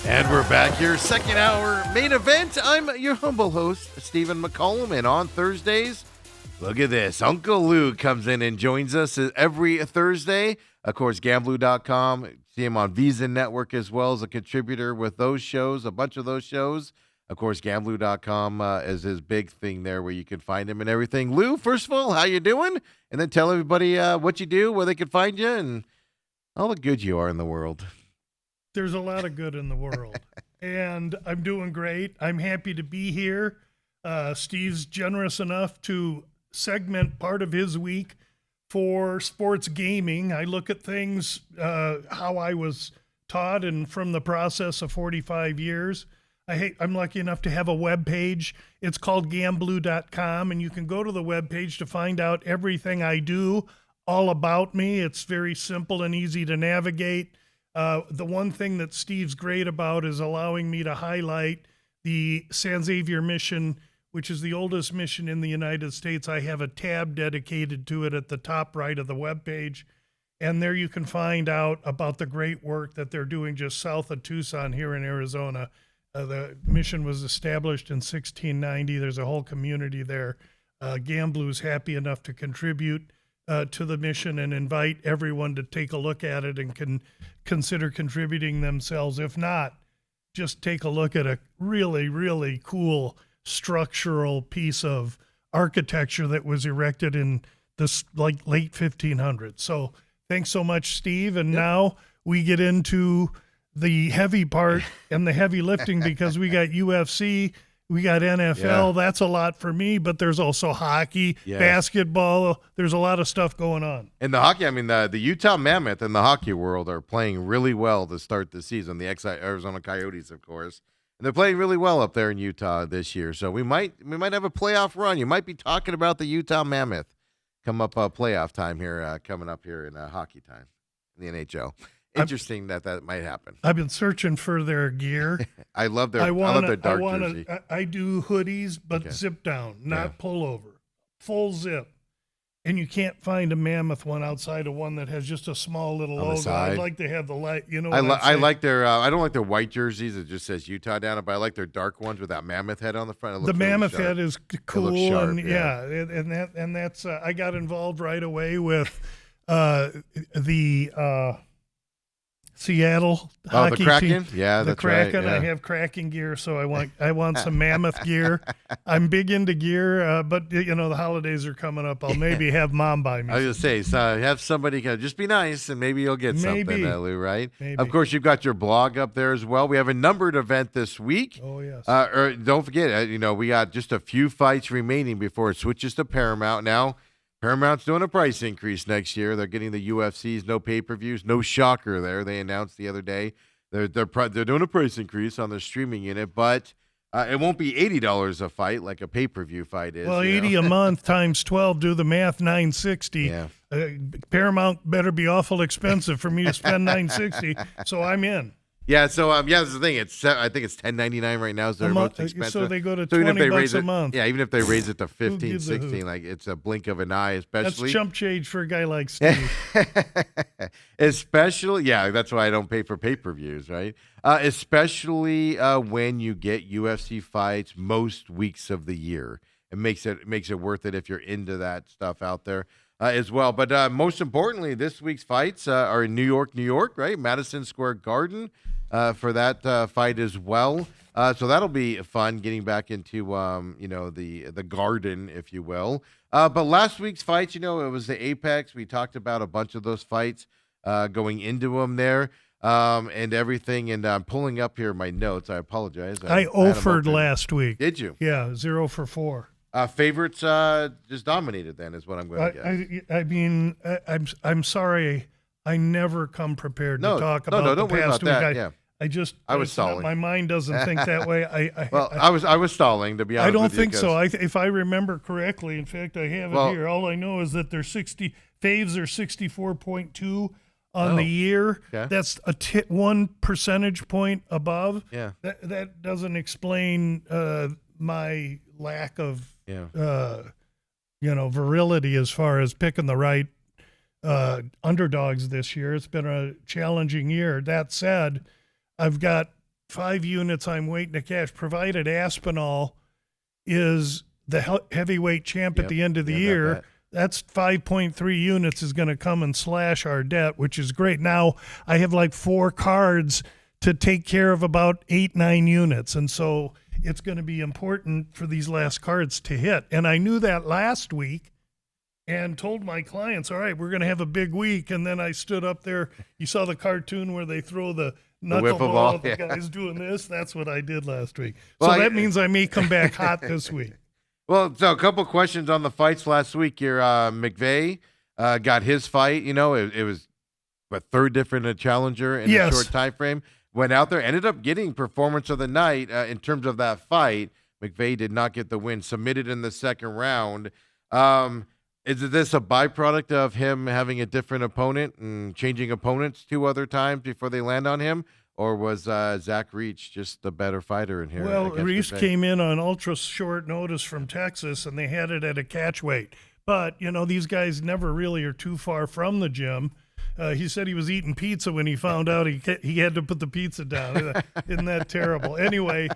And we're back here, second hour main event. I'm your humble host, Stephen McCollum, and on Thursdays, look at this. Uncle Lou comes in and joins us every Thursday. Of course, Gamblu.com. See him on VSIN Network as well as a contributor with those shows, a bunch of those shows. Of course, Gamblu.com is his big thing there where you can find him and everything. Lou, first of all, how you doing? And then tell everybody what you do, where they can find you, and all the good you are in the world. There's a lot of good in the world, and I'm doing great. I'm happy to be here. Steve's generous enough to segment part of his week for sports gaming. I look at things how I was taught and from the process of 45 years. I'm lucky enough to have a web page. It's called Gamblu.com, and you can go to the web page to find out everything I do, all about me. It's very simple and easy to navigate. The one thing that Steve's great about is allowing me to highlight the San Xavier mission, which is the oldest mission in the United States. I have a tab dedicated to it at the top right of the webpage, and there you can find out about the great work that they're doing just south of Tucson here in Arizona. The mission was established in 1690. There's a whole community there. Gamblu's happy enough to contribute to the mission and invite everyone to take a look at it and can consider contributing themselves. If not, just take a look at a really, really cool structural piece of architecture that was erected in this late 1500s. So thanks so much, Steve. And now we get into the heavy part and the heavy lifting because we got UFC, we got NFL. Yeah. That's a lot for me, but there's also hockey, basketball. There's a lot of stuff going on. And the hockey, I mean, the Utah Mammoth and the hockey world are playing really well to start the season. The Arizona Coyotes, of course. And they're playing really well up there in Utah this year. So we might have a playoff run. You might be talking about the Utah Mammoth come up playoff time here, coming up here in hockey time in the NHL. Interesting that might happen. I've been searching for their gear. I love their dark jersey. I do hoodies, but zip down, not pullover, full zip. And you can't find a Mammoth one outside of one that has just a small little logo. I'd like to have the light. You know, I like their. I don't like their white jerseys. It just says Utah down it, but I like their dark ones with that Mammoth head on the front. The Mammoth head is cool, sharp, and that's. I got involved right away with the. Seattle hockey the Kraken? team. Yeah, the that's Kraken. right. Yeah. I have Kraken gear, so I want some Mammoth gear. I'm big into gear, but the holidays are coming up. I'll maybe have Mom buy me. I was gonna say, so have somebody just be nice, and maybe you'll get something, Lou. Right? Maybe. Of course, you've got your blog up there as well. We have a numbered event this week. Oh yes. Or don't forget, we got just a few fights remaining before it switches to Paramount now. Paramount's doing a price increase next year. They're getting the UFCs, no pay-per-views, no shocker there. They announced the other day they're doing a price increase on their streaming unit, but it won't be $80 a fight like a pay-per-view fight is. Well, $80 a month times 12, do the math, $960. Yeah. Paramount better be awful expensive for me to spend $960, so I'm in. Yeah, so that's the thing. I think it's $10.99 right now. Is their most expensive. So they go to $20 a month. Yeah, even if they raise it to $15, $16, like it's a blink of an eye. Especially that's chump change for a guy like Steve. Especially, that's why I don't pay for pay-per-views, right? Especially when you get UFC fights most weeks of the year, it makes it worth it if you're into that stuff out there. As well. But most importantly, this week's fights are in New York, right? Madison Square Garden for that fight as well. So that'll be fun getting back into, the garden, if you will. But last week's fights, it was the Apex. We talked about a bunch of those fights going into them there and everything. And I'm pulling up here my notes. I apologize. I offered last week. Did you? Yeah, 0 for 4. Favorites just dominated then is what I'm going to guess. I mean, I'm sorry. I never come prepared to talk about the past week. I was stalling. My mind doesn't think that way. I was stalling, to be honest. I don't think so. If I remember correctly, in fact, I have it here. All I know is that faves are 64.2 on the year. Okay. That's 1 percentage point above. Yeah. That doesn't explain my lack of virility as far as picking the right underdogs this year. It's been a challenging year. That said, I've got 5 units I'm waiting to cash, provided Aspinall is the heavyweight champ at the end of the year. That's 5.3 units is going to come and slash our debt, which is great. Now I have like 4 cards to take care of about 8-9 units. And so it's going to be important for these last cards to hit. And I knew that last week and told my clients, all right, we're going to have a big week. And then I stood up there. You saw the cartoon where they throw the knuckleball. The guy's doing this. That's what I did last week. So that means I may come back hot this week. Well, so a couple questions on the fights last week here. McVeigh got his fight. You know, it was a third different challenger in a short time frame. Went out there, ended up getting performance of the night in terms of that fight. McVeigh did not get the win, submitted in the second round. Is this a byproduct of him having a different opponent and changing opponents 2 other times before they land on him? Or was Zach Reach just the better fighter in here? Well, Reach came in on ultra short notice from Texas, and they had it at a catch weight. But, you know, these guys never really are too far from the gym. He said he was eating pizza when he found out he had to put the pizza down. Isn't that terrible? Anyway.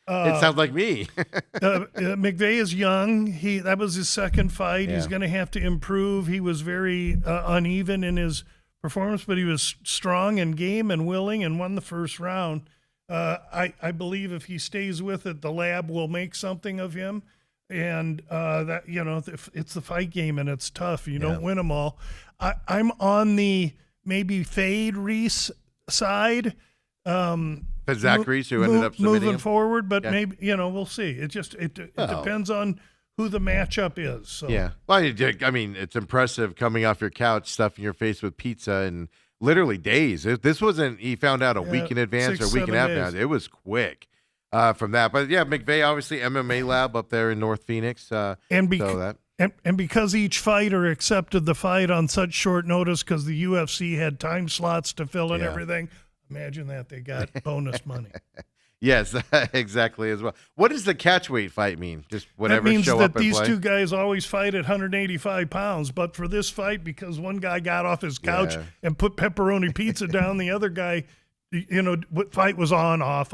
It sounds like me. McVeigh is young. That was his second fight. Yeah. He's going to have to improve. He was very uneven in his performance, but he was strong and game and willing and won the first round. I believe if he stays with it, the lab will make something of him. And that, you know, it's the fight game and it's tough. You don't win them all. I'm on the maybe fade Reese side. Zach Reese, who ended up moving forward, but maybe, you know, we'll see. It depends on who the matchup is. So. Yeah. Well, I mean, it's impressive coming off your couch, stuffing your face with pizza in literally days. This wasn't, he found out a week in advance or a week and a half now. It was quick from that. But yeah, McVeigh, obviously MMA lab up there in North Phoenix. And because each fighter accepted the fight on such short notice because the UFC had time slots to fill and everything, imagine that they got bonus money. Yes, exactly as well. What does the catch weight fight mean? Just whatever show up and play? That means that these 2 guys always fight at 185 pounds, but for this fight, because one guy got off his couch and put pepperoni pizza down, the other guy, you know, fight was on, off.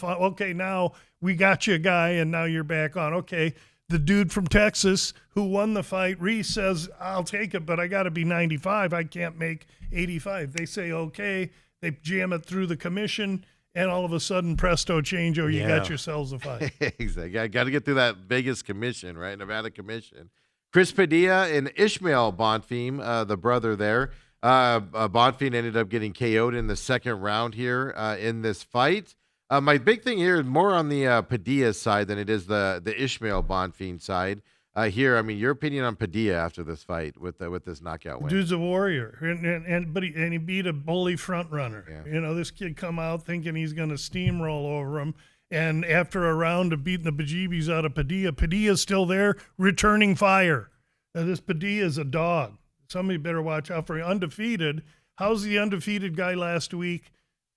Okay, now we got you a guy, and now you're back on. Okay, the dude from Texas who won the fight, Reese, says, I'll take it, but I got to be 95. I can't make 85. They say, okay. They jam it through the commission, and all of a sudden, presto changeo, you got yourselves a fight. Exactly. I got to get through that Vegas commission, right? Nevada commission. Chris Padilla and Ishmael Bonfim, the brother there. Bonfim ended up getting KO'd in the second round here in this fight. My big thing here is more on the Padilla side than it is the Ishmael Bonfim side. Here, I mean, your opinion on Padilla after this fight with this knockout win? Dude's a warrior, and he beat a bully front runner. Yeah. You know, this kid come out thinking he's going to steamroll over him, and after a round of beating the bejeebies out of Padilla's still there, returning fire. Now, this Padilla's a dog. Somebody better watch out for him. Undefeated. How's the undefeated guy last week?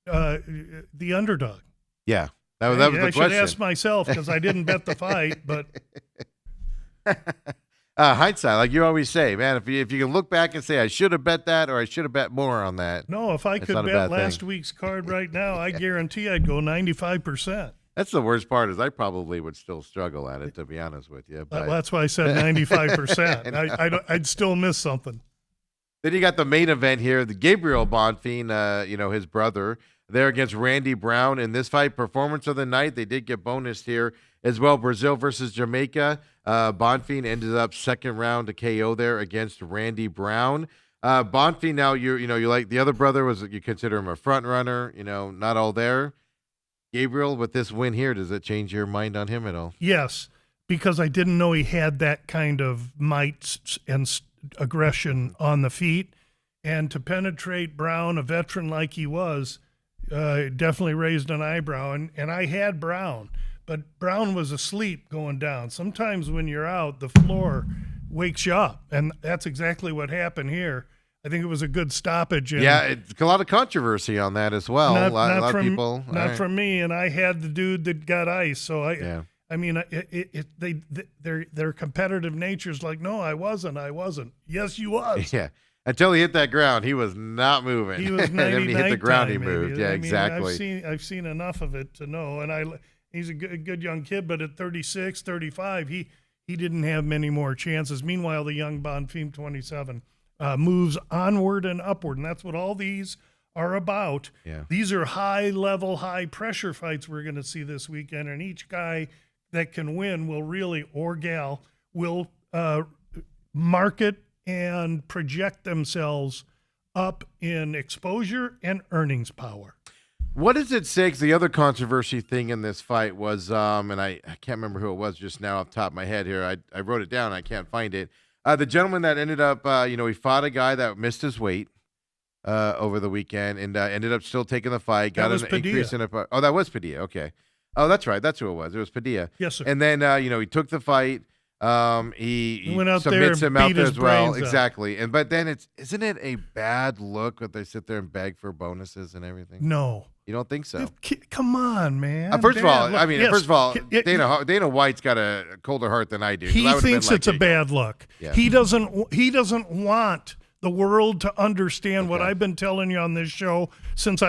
The underdog. Yeah, that was the question. I should ask myself because I didn't bet the fight, but. Hindsight, like you always say, man, if you can look back and say, I should have bet that or I should have bet more on that. No, if I could bet last week's card right now, I guarantee I'd go 95%. That's the worst part is I probably would still struggle at it, to be honest with you. But that's why I said 95%. I'd still miss something. Then you got the main event here, the Gabriel Bonfim, you know, his brother, there against Randy Brown in this fight. Performance of the night, they did get bonus here as well. Brazil versus Jamaica. Bonfim ended up second round to KO there against Randy Brown. Bonfim, now you like the other brother you consider him a front runner, you know, not all there. Gabriel, with this win here, does it change your mind on him at all? Yes, because I didn't know he had that kind of might and aggression on the feet, and to penetrate Brown, a veteran like he was, definitely raised an eyebrow. And I had Brown. But Brown was asleep going down. Sometimes when you're out, the floor wakes you up, and that's exactly what happened here. I think it was a good stoppage. And it's a lot of controversy on that as well. A lot of people. Not from me, and I had the dude that got ice. So I mean, their competitive nature's like, no, I wasn't. Yes, you was. Yeah. Until he hit that ground, he was not moving. He was And then when he hit the ground, he maybe. moved. Yeah, I mean, exactly. I've seen enough of it to know. And he's a good young kid, but at 36, 35, he didn't have many more chances. Meanwhile, the young Bonfim 27 moves onward and upward, and that's what all these are about. Yeah. These are high-level, high-pressure fights we're going to see this weekend, and each guy that can win will really, or gal, will market and project themselves up in exposure and earnings power. What does it say? 'Cause the other controversy thing in this fight was, and I can't remember who it was just now off the top of my head here. I wrote it down. I can't find it. The gentleman that ended up, he fought a guy that missed his weight over the weekend and ended up still taking the fight. Got an increase in a. Oh, that was Padilla. Okay. Oh, that's right. That's who it was. It was Padilla. Yes, sir. And then, he took the fight. He went out submits there him and out beat there his as well. brains out. Exactly. But then isn't it a bad look that they sit there and beg for bonuses and everything? No. You don't think so? Come on, man. First of all, Yes. Dana White's got a colder heart than I do. 'Cause I He would've been thinks like, it's a "Hey, bad look. Yeah. He doesn't want the world to understand what Okay. I've been telling you on this show since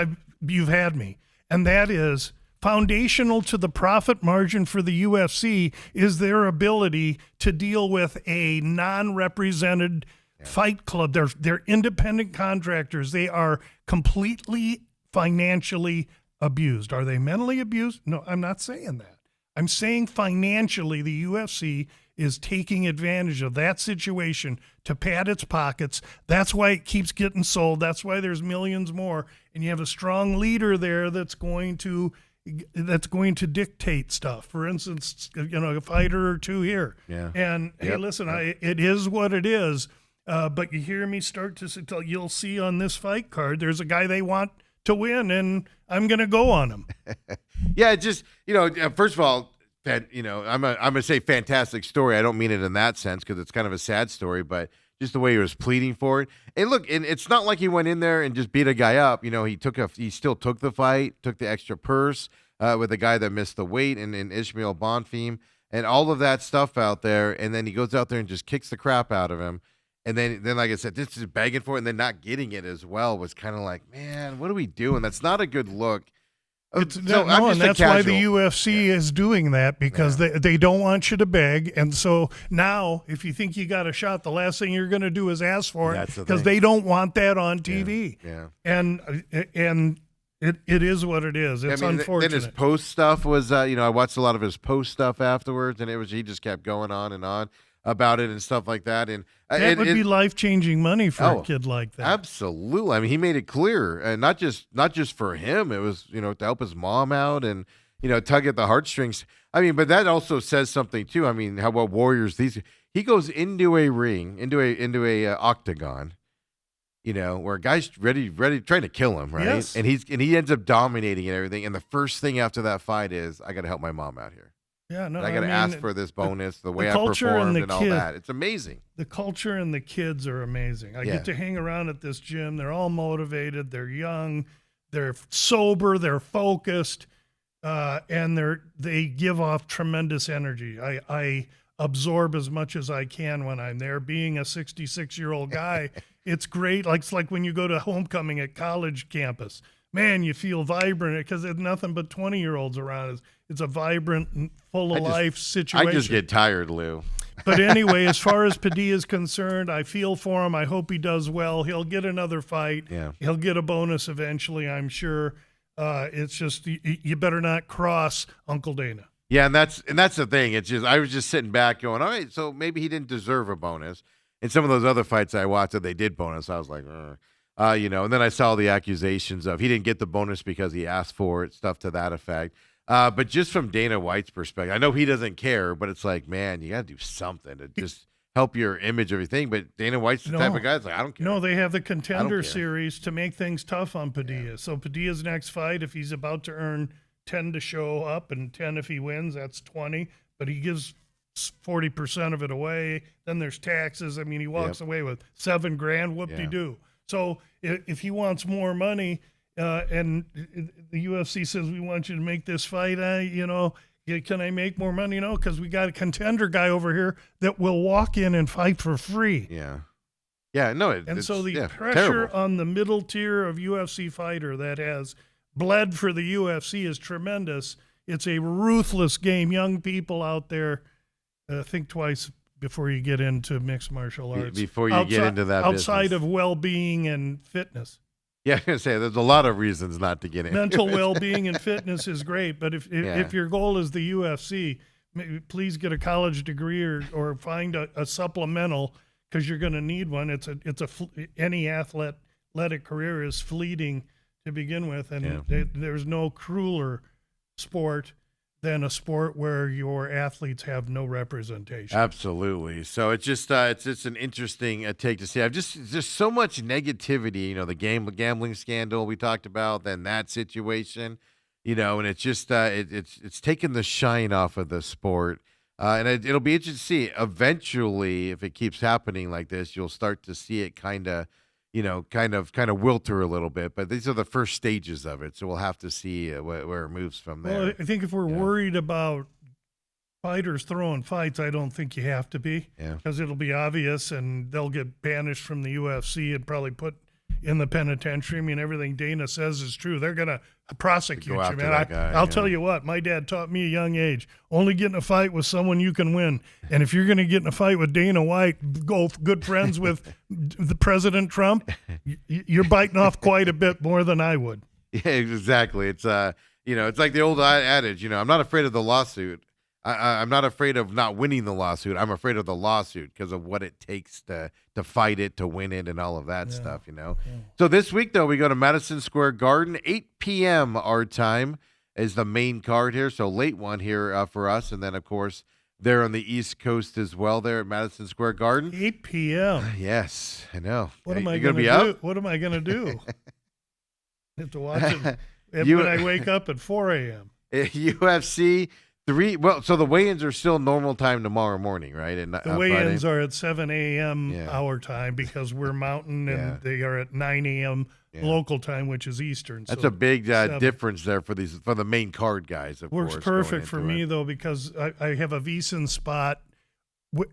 you've had me, and that is foundational to the profit margin for the UFC is their ability to deal with a non-represented fight club. They're independent contractors. They are completely financially abused. Are they mentally abused? No, I'm not saying that. I'm saying financially the UFC is taking advantage of that situation to pad its pockets. That's why it keeps getting sold. That's why there's millions more. And you have a strong leader there that's going to dictate stuff. For instance, a fighter or two here. Yeah. And hey, listen, it is what it is. But you hear me start to say, you'll see on this fight card, there's a guy they want to win, and I'm going to go on him. Yeah, it just, first of all, I'm gonna say fantastic story. I don't mean it in that sense because it's kind of a sad story, but just the way he was pleading for it. And look, and it's not like he went in there and just beat a guy up. He still took the fight, took the extra purse with the guy that missed the weight and Ishmael Bonfim and all of that stuff out there. And then he goes out there and just kicks the crap out of him. And then like I said, this is begging for it and then not getting it as well was kind of like, man, what are we doing? That's not a good look. And that's why the UFC is doing that, because they don't want you to beg. And so now, if you think you got a shot, the last thing you're going to do is ask for it because they don't want that on TV. Yeah. And it is what it is. It's unfortunate. Then his post stuff was, I watched a lot of his post stuff afterwards, and he just kept going on and on about it and stuff like that. And that would be life-changing money for a kid like that. Absolutely. I mean, he made it clear, and not just for him. It was, to help his mom out and, tug at the heartstrings. I mean, but that also says something too. I mean, how about Warriors? He goes into a ring, into a octagon, where a guy's ready, trying to kill him, right? Yes. And he ends up dominating and everything. And the first thing after that fight is, I got to help my mom out here. Yeah, no, I got to ask for this bonus, the way I culture performed and all that. It's amazing. The culture and the kids are amazing. I get to hang around at this gym. They're all motivated. They're young. They're sober. They're focused, and they give off tremendous energy. I absorb as much as I can when I'm there. Being a 66-year-old guy, it's great. It's like when you go to homecoming at college campus. Man, you feel vibrant because there's nothing but 20-year-olds around. It's a vibrant and full of life situation. I just get tired, Lou. But anyway, as far as Padilla is concerned, I feel for him. I hope he does well. He'll get another fight. Yeah. He'll get a bonus eventually, I'm sure. It's just you better not cross Uncle Dana. Yeah, and that's the thing. It's just I was just sitting back going, all right, so maybe he didn't deserve a bonus. In some of those other fights I watched that they did bonus, I was like, and then I saw the accusations of he didn't get the bonus because he asked for it, stuff to that effect. But just from Dana White's perspective, I know he doesn't care, but it's like, man, you got to do something to just help your image, everything. But Dana White's the type of guy that's like, I don't care. No, they have the Contender Series to make things tough on Padilla. Yeah. So Padilla's next fight, if he's about to earn 10 to show up and 10 if he wins, that's 20. But he gives 40% of it away. Then there's taxes. I mean, he walks away with $7,000. Whoop-de-doo. Yeah. So if he wants more money, and the UFC says, we want you to make this fight, can I make more money? Because we got a contender guy over here that will walk in and fight for free. Yeah. Yeah, no, And so the pressure terrible. on the middle tier of UFC fighter that has bled for the UFC is tremendous. It's a ruthless game. Young people out there, think twice before you get into mixed martial arts. Before you get into that outside business. of well-being and fitness. Yeah, I was gonna say there's a lot of reasons not to get in. Mental well-being and fitness is great, but if your goal is the UFC, please get a college degree or find a supplemental, because you're going to need one. Any athletic career is fleeting to begin with, and there's no crueler sport than a sport where your athletes have no representation. Absolutely. So it's just an interesting take to see. I've just so much negativity. The gambling scandal we talked about, then that situation, and it's just it's taken the shine off of the sport. And it'll be interesting to see. Eventually, if it keeps happening like this, you'll start to see it kind of wilter a little bit. But these are the first stages of it, so we'll have to see where it moves from there. Well, I think if we're worried about fighters throwing fights, I don't think you have to be, because it'll be obvious, and they'll get banished from the UFC and probably put in the penitentiary. I mean, everything Dana says is true. They're going to prosecute you, man. I'll tell you what, my dad taught me at a young age, only get in a fight with someone you can win. And if you're going to get in a fight with Dana White, go good friends with the President Trump, you're biting off quite a bit more than I would. Yeah, exactly. It's it's like the old adage, I'm not afraid of the lawsuit. I'm not afraid of not winning the lawsuit. I'm afraid of the lawsuit because of what it takes to fight it, to win it, and all of that stuff, Yeah. So this week, though, we go to Madison Square Garden, 8 p.m. our time is the main card here. So late one here for us. And then, of course, they're on the East Coast as well there at Madison Square Garden. 8 p.m. Yes, I know. What am I going to do? Up? What am I going to do? I have to watch it when I wake up at 4 a.m. UFC 3. Well, so the weigh-ins are still normal time tomorrow morning, right? And the weigh-ins are at 7 a.m. our time, because we're Mountain, and they are at 9 a.m. local time, which is Eastern. That's a big difference there for the main card guys. Works perfect for me though, because I have a VSIN spot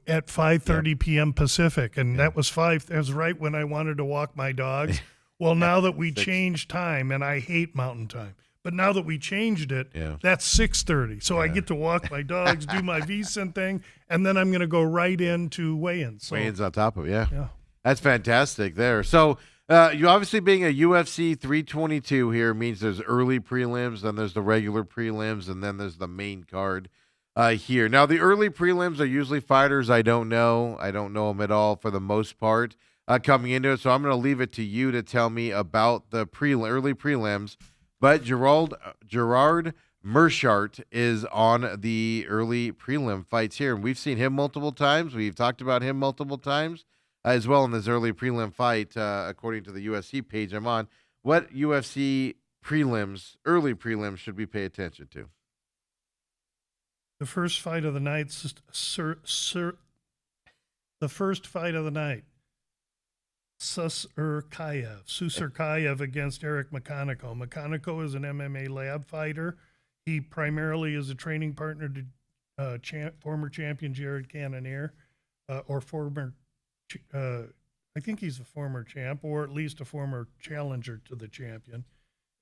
at 5:30 p.m. Pacific, and that was right when I wanted to walk my dogs. Well, now that we changed time, and I hate Mountain time, but now that we changed it, that's 6:30. So I get to walk my dogs, do my VSIN thing, and then I'm going to go right into weigh-ins. So, weigh-ins on top of it, yeah. That's fantastic there. So you obviously being a UFC 322 here means there's early prelims, then there's the regular prelims, and then there's the main card here. Now, the early prelims are usually fighters I don't know. I don't know them at all for the most part coming into it. So I'm going to leave it to you to tell me about the early prelims. But Gerard Meerschaert is on the early prelim fights here, and we've seen him multiple times. We've talked about him multiple times as well in this early prelim fight, according to the UFC page I'm on. What UFC early prelims, should we pay attention to? The first fight of the night, Susurkayev against Eric McCollum. McCollum is an MMA lab fighter. He primarily is a training partner to former champion Jared Cannonier, I think he's a former champ, or at least a former challenger to the champion.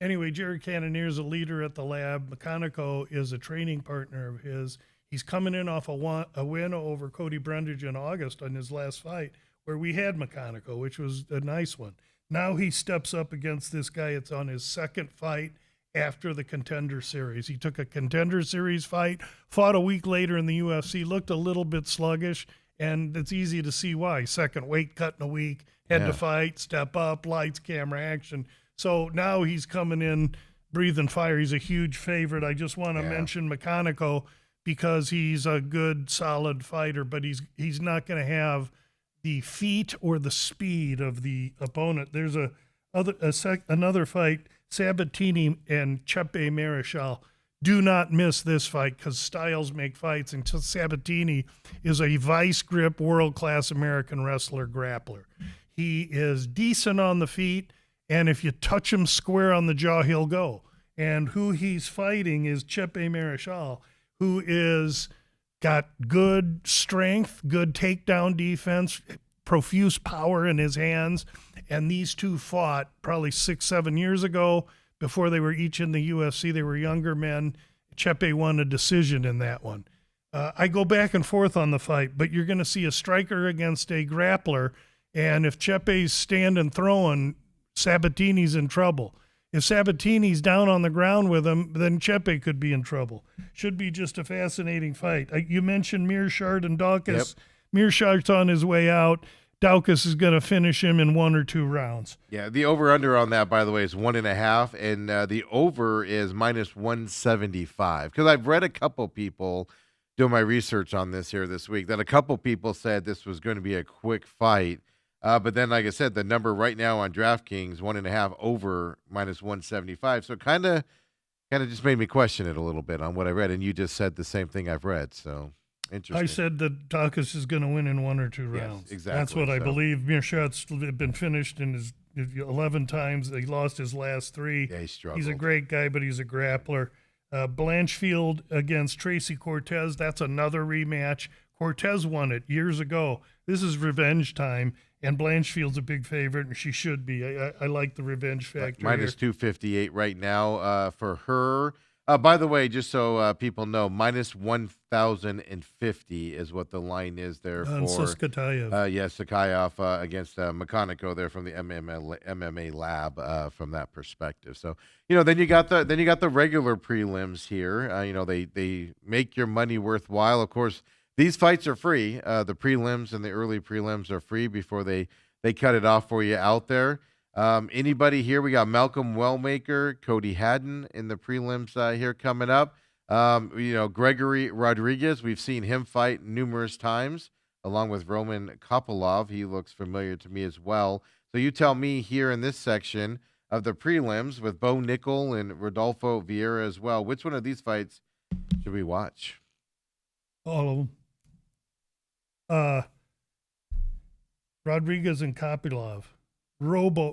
Anyway, Jared Cannonier is a leader at the lab. McCollum is a training partner of his. He's coming in off a win over Cody Brundage in August on his last fight, where we had McCollum, which was a nice one. Now he steps up against this guy. It's on his second fight after the Contender Series. He took a Contender Series fight, fought a week later in the UFC, looked a little bit sluggish, and it's easy to see why. Second weight cut in a week, had to fight, step up, lights, camera, action. So now he's coming in breathing fire. He's a huge favorite. I just want to mention McCollum because he's a good, solid fighter, but he's not going to have the feet or the speed of the opponent. There's another fight, Sabatini and Chepe Marichal. Do not miss this fight, because styles make fights, and Sabatini is a vice grip, world-class American wrestler grappler. He is decent on the feet, and if you touch him square on the jaw, he'll go. And who he's fighting is Chepe Marichal, who is got good strength, good takedown defense, profuse power in his hands. And these two fought probably 6-7 years ago before they were each in the UFC. They were younger men. Chepe won a decision in that one. I go back and forth on the fight, but you're going to see a striker against a grappler. And if Chepe's standing throwing, Sabatini's in trouble. If Sabatini's down on the ground with him, then Chepe could be in trouble. Should be just a fascinating fight. You mentioned Mearshart and Daukaus. Yep. Mearshart's on his way out. Daukaus is going to finish him in 1 or 2 rounds. Yeah, the over-under on that, by the way, is 1.5, and the over is -175. Because I've read a couple people doing my research on this here this week that a couple people said this was going to be a quick fight. But then, like I said, the number right now on DraftKings, 1.5 over -175. So kind of just made me question it a little bit on what I read. And you just said the same thing I've read. So interesting. I said that Daukaus is going to win in 1 or 2 rounds. Yes, exactly. That's what I believe. Mearshart's been finished in his 11 times. He lost his last 3. Yeah, he struggled. He's a great guy, but he's a grappler. Blanchfield against Tracy Cortez. That's another rematch. Cortez won it years ago. This is revenge time. And Blanchfield's a big favorite, and she should be. I like the revenge factor. -258 right now for her. By the way, just so people know, -1,050 is what the line is there for Suskatayev. Sakayev against McConaughey there from the MMA lab from that perspective. So then you got the regular prelims here. They make your money worthwhile. Of course, these fights are free. The prelims and the early prelims are free before they cut it off for you out there. Anybody here? We got Malcolm Wellmaker, Cody Haddon in the prelims here coming up. Gregory Rodriguez, we've seen him fight numerous times, along with Roman Kopylov. He looks familiar to me as well. So you tell me here in this section of the prelims with Bo Nickel and Rodolfo Vieira as well, which one of these fights should we watch? All of them. Rodriguez and Kopylov.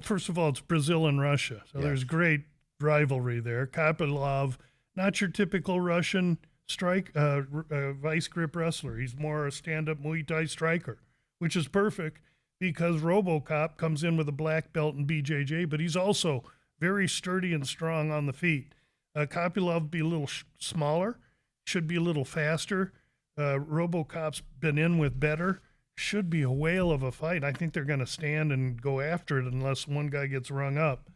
First of all, it's Brazil and Russia, so there's great rivalry there. Kopylov, not your typical Russian vice grip wrestler. He's more a stand-up Muay Thai striker, which is perfect because RoboCop comes in with a black belt in BJJ, but he's also very sturdy and strong on the feet. Kopylov be a little smaller, should be a little faster. RoboCop's been in with better. Should be a whale of a fight. I think they're going to stand and go after it unless one guy gets rung up.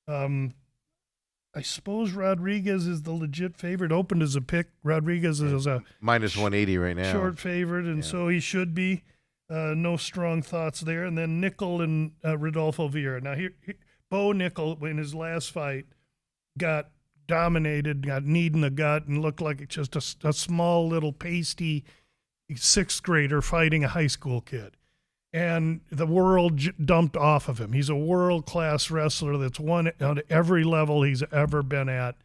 I suppose Rodriguez is the legit favorite. Opened as a pick. Rodriguez is a -180 right now. Short favorite, and so he should be. No strong thoughts there. And then Nickel and Rodolfo Vieira. Now, Bo Nickel, in his last fight, got dominated, got kneed in the gut, and looked like it's just a small little pasty 6th grader fighting a high school kid. And the world dumped off of him. He's a world-class wrestler that's won on every level he's ever been at.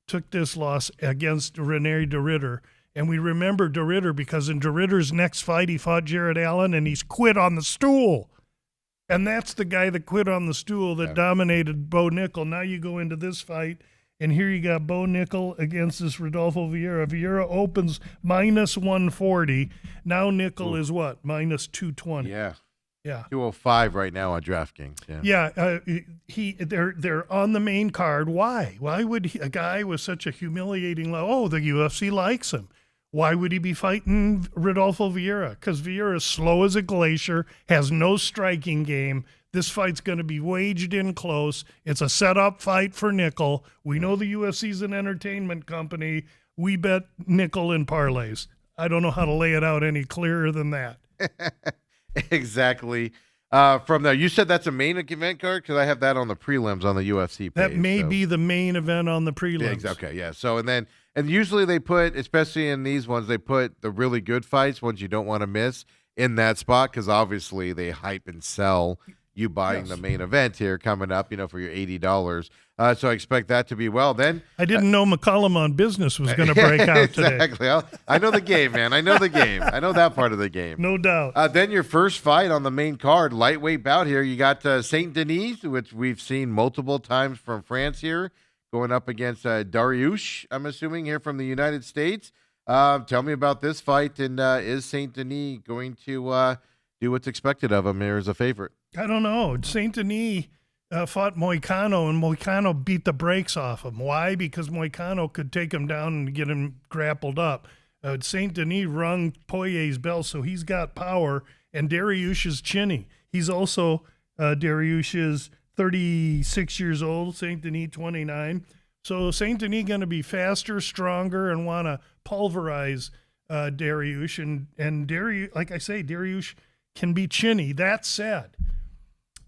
Took this loss against René de Ridder. And we remember de Ridder because in de Ridder's next fight, he fought Jared Allen, and he's quit on the stool. And that's the guy that quit on the stool that dominated Bo Nickel. Now you go into this fight, and here you got Bo Nickel against this Rodolfo Vieira. Vieira opens -140. Now Nickel is what? -220. Yeah. 205 right now on DraftKings. They're on the main card. Why? Why would a guy with such a humiliating the UFC likes him. Why would he be fighting Rodolfo Vieira? Because Vieira is slow as a glacier, has no striking game. This fight's going to be waged in close. It's a set-up fight for Nickel. We know the UFC's an entertainment company. We bet Nickel in parlays. I don't know how to lay it out any clearer than that. Exactly. From there, you said that's a main event card? Because I have that on the prelims on the UFC page. That may be the main event on the prelims. Yeah, okay, yeah. So, and usually they put, especially in these ones, they put the really good fights, ones you don't want to miss, in that spot because obviously they hype and sell you buying the main event here coming up, for your $80. So I expect that to be well. Then I didn't know McCollum on Business was going to break out today. Exactly. I know the game, man. I know the game. I know that part of the game. No doubt. Then your first fight on the main card, lightweight bout here. You got Saint Denis, which we've seen multiple times from France here, going up against Dariush, I'm assuming, here from the United States. Tell me about this fight, and is Saint Denis going to do what's expected of him here as a favorite. I don't know. Saint Denis fought Moicano, and Moicano beat the brakes off him. Why? Because Moicano could take him down and get him grappled up. Saint Denis rung Poirier's bell, so he's got power, and Dariush is chinny. He's also, Dariush is 36 years old, Saint Denis 29. So Saint Denis going to be faster, stronger, and want to pulverize Dariush. And Dariush, like I say, Dariush can be chinny. That said,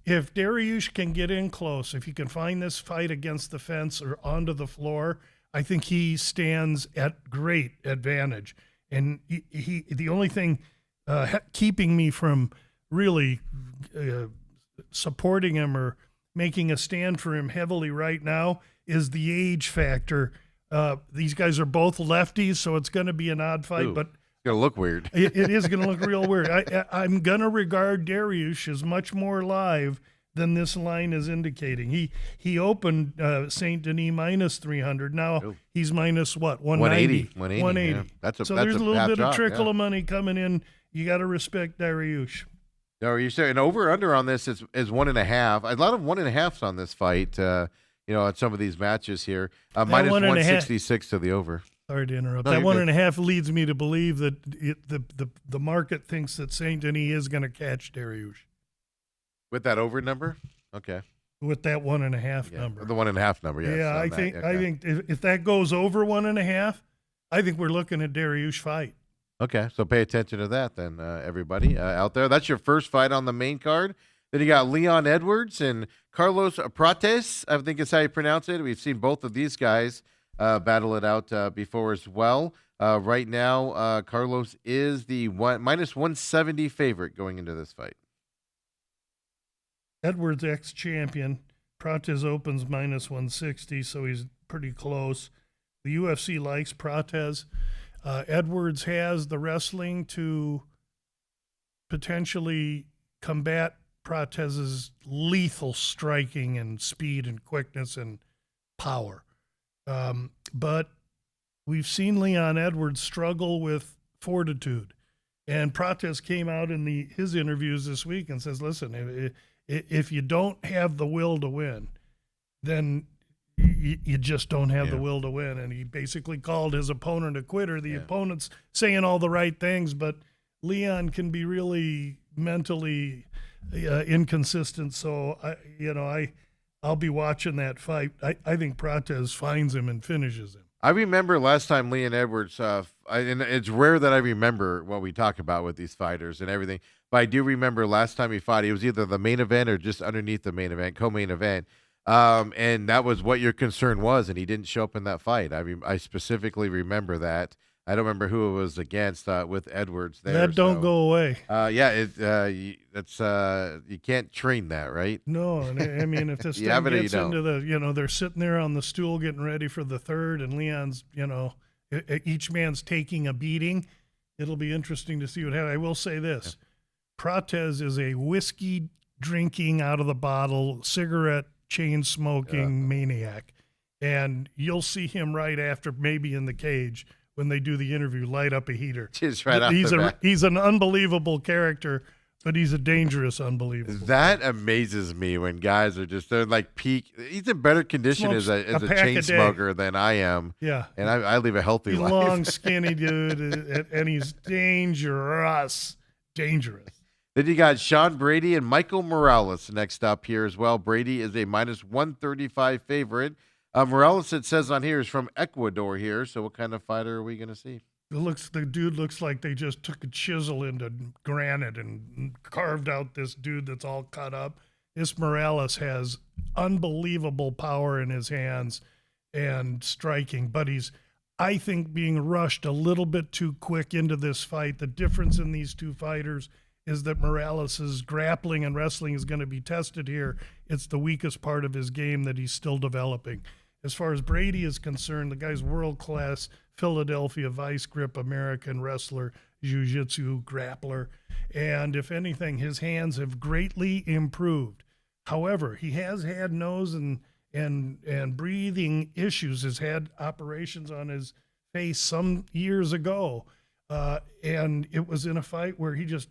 if Dariush can get in close, if he can find this fight against the fence or onto the floor, I think he stands at great advantage. And he the only thing keeping me from really supporting him or making a stand for him heavily right now is the age factor. These guys are both lefties, so it's going to be an odd fight, Ooh, but it's going to look weird. it is going to look real weird. I'm going to regard Dariush as much more live than this line is indicating. He opened Saint Denis minus 300. Now he's minus what? 190. 180. Yeah. That's so there's a little half bit drop, of trickle of money coming in. You got to respect Dariush. No, you say an over under on this is 1.5. A lot of 1.5s on this fight. At some of these matches here, minus 166 to the over. Sorry to interrupt. No, that you're good. 1.5 leads me to believe that the market thinks that Saint Denis is going to catch Dariush With that over number? Okay. with that 1.5 Yeah. number. The 1.5 number, yes. Yeah, I think if that goes over 1.5, I think we're looking at Dariush fight. Okay, so pay attention to that then, everybody out there. That's your first fight on the main card. Then you got Leon Edwards and Carlos Prates, I think is how you pronounce it. We've seen both of these guys battle it out before as well. Right now, Carlos is the minus 170 favorite going into this fight. Edwards ex-champion. Prates opens minus 160, so he's pretty close. The UFC likes Prates. Edwards has the wrestling to potentially combat Prates' lethal striking and speed and quickness and power. But we've seen Leon Edwards struggle with fortitude. And Prates came out in his interviews this week and says, listen, if you don't have the will to win, then you just don't have the will to win. And he basically called his opponent a quitter. The opponent's saying all the right things, but Leon can be really mentally inconsistent. So, I'll be watching that fight. I think Prates finds him and finishes him. I remember last time Leon Edwards, and it's rare that I remember what we talk about with these fighters and everything, but I do remember last time he fought, he was either the main event or just underneath the main event, co-main event. And that was what your concern was, and he didn't show up in that fight. I specifically remember that. I don't remember who it was against with Edwards there. That don't go away. You can't train that, right? No, I mean, if this thing gets into they're sitting there on the stool getting ready for the third, and Leon's, each man's taking a beating, it'll be interesting to see what happens. I will say this. Prates is a whiskey drinking out of the bottle, cigarette chain smoking maniac. And you'll see him right after, maybe in the cage, when they do the interview, light up a heater. Just right off the bat. He's an unbelievable character, but he's a dangerous unbelievable. That amazes me when guys are they're like peak. He's in better condition as a chain smoker than I am. Yeah. And I live a healthy he's life. Long, skinny dude, and he's dangerous. Dangerous. Then you got Sean Brady and Michael Morales next up here as well. Brady is a minus 135 favorite. Morales, it says on here, is from Ecuador here. So what kind of fighter are we going to see? The dude looks like they just took a chisel into granite and carved out this dude that's all cut up. This Morales has unbelievable power in his hands and striking, but he's, I think, being rushed a little bit too quick into this fight. The difference in these two fighters is that Morales' grappling and wrestling is going to be tested here. It's the weakest part of his game that he's still developing. As far as Brady is concerned, the guy's world-class Philadelphia vice grip American wrestler, jiu-jitsu grappler. And if anything, his hands have greatly improved. However, he has had nose and breathing issues, has had operations on his face some years ago. And it was in a fight where he just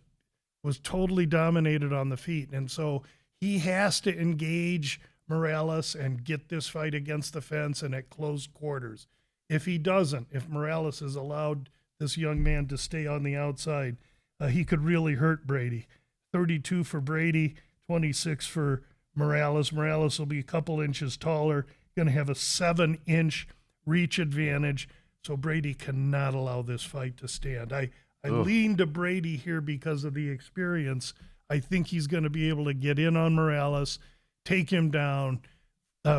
was totally dominated on the feet. And so he has to engage Morales and get this fight against the fence and at close quarters. If he doesn't, if Morales is allowed this young man to stay on the outside, he could really hurt Brady. 32 for Brady, 26 for Morales. Morales will be a couple inches taller, going to have a 7-inch reach advantage. So Brady cannot allow this fight to stand. I lean to Brady here because of the experience. I think he's going to be able to get in on Morales, take him down,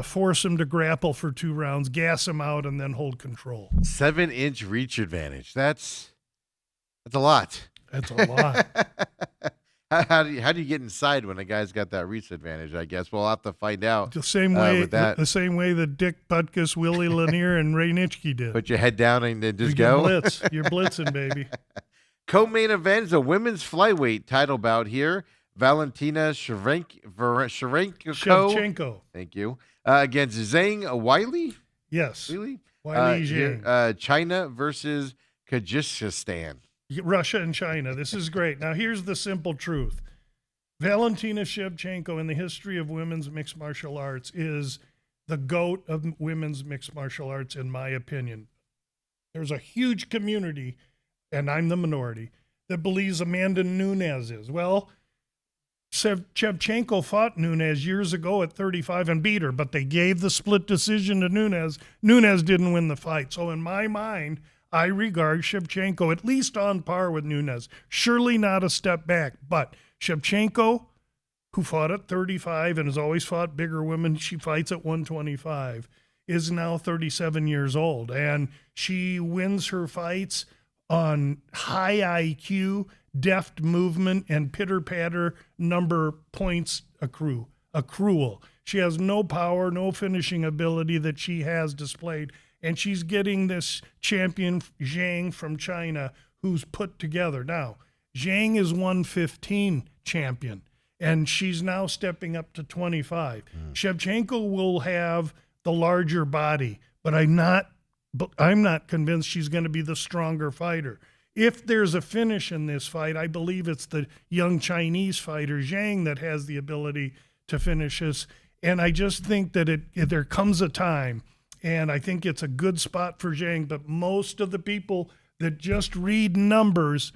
force him to grapple for 2 rounds, gas him out, and then hold control. 7-inch reach advantage. That's a lot. That's a lot. How do you get inside when a guy's got that reach advantage? I guess we'll have to find out. The same way with that. The same way that Dick Butkus, Willie Lanier, and Ray Nitschke did. Put your head down and then just You go. blitz. You're blitzing, baby. Co-main event is a women's flyweight title bout here. Valentina Shevchenko. Thank you. Against Zhang Weili. Yes. Really? Weili Zhang. China versus Kyrgyzstan. Russia and China. This is great. Now, here's the simple truth. Valentina Shevchenko in the history of women's mixed martial arts is the GOAT of women's mixed martial arts, in my opinion. There's a huge community, and I'm the minority, that believes Amanda Nunes is. Well, Shevchenko fought Nunes years ago at 35 and beat her, but they gave the split decision to Nunes. Nunes didn't win the fight. So in my mind, I regard Shevchenko at least on par with Nunes. Surely not a step back, but Shevchenko, who fought at 35 and has always fought bigger women, she fights at 125, is now 37 years old. And she wins her fights on high IQ, deft movement, and pitter-patter number points accrual. She has no power, no finishing ability that she has displayed. And she's getting this champion, Zhang, from China, who's put together. Now, Zhang is 115 champion, and she's now stepping up to 25. Shevchenko will have the larger body, but I'm not convinced she's going to be the stronger fighter. If there's a finish in this fight, I believe it's the young Chinese fighter, Zhang, that has the ability to finish this. And I just think that there comes a time, and I think it's a good spot for Zhang, but most of the people that just read numbers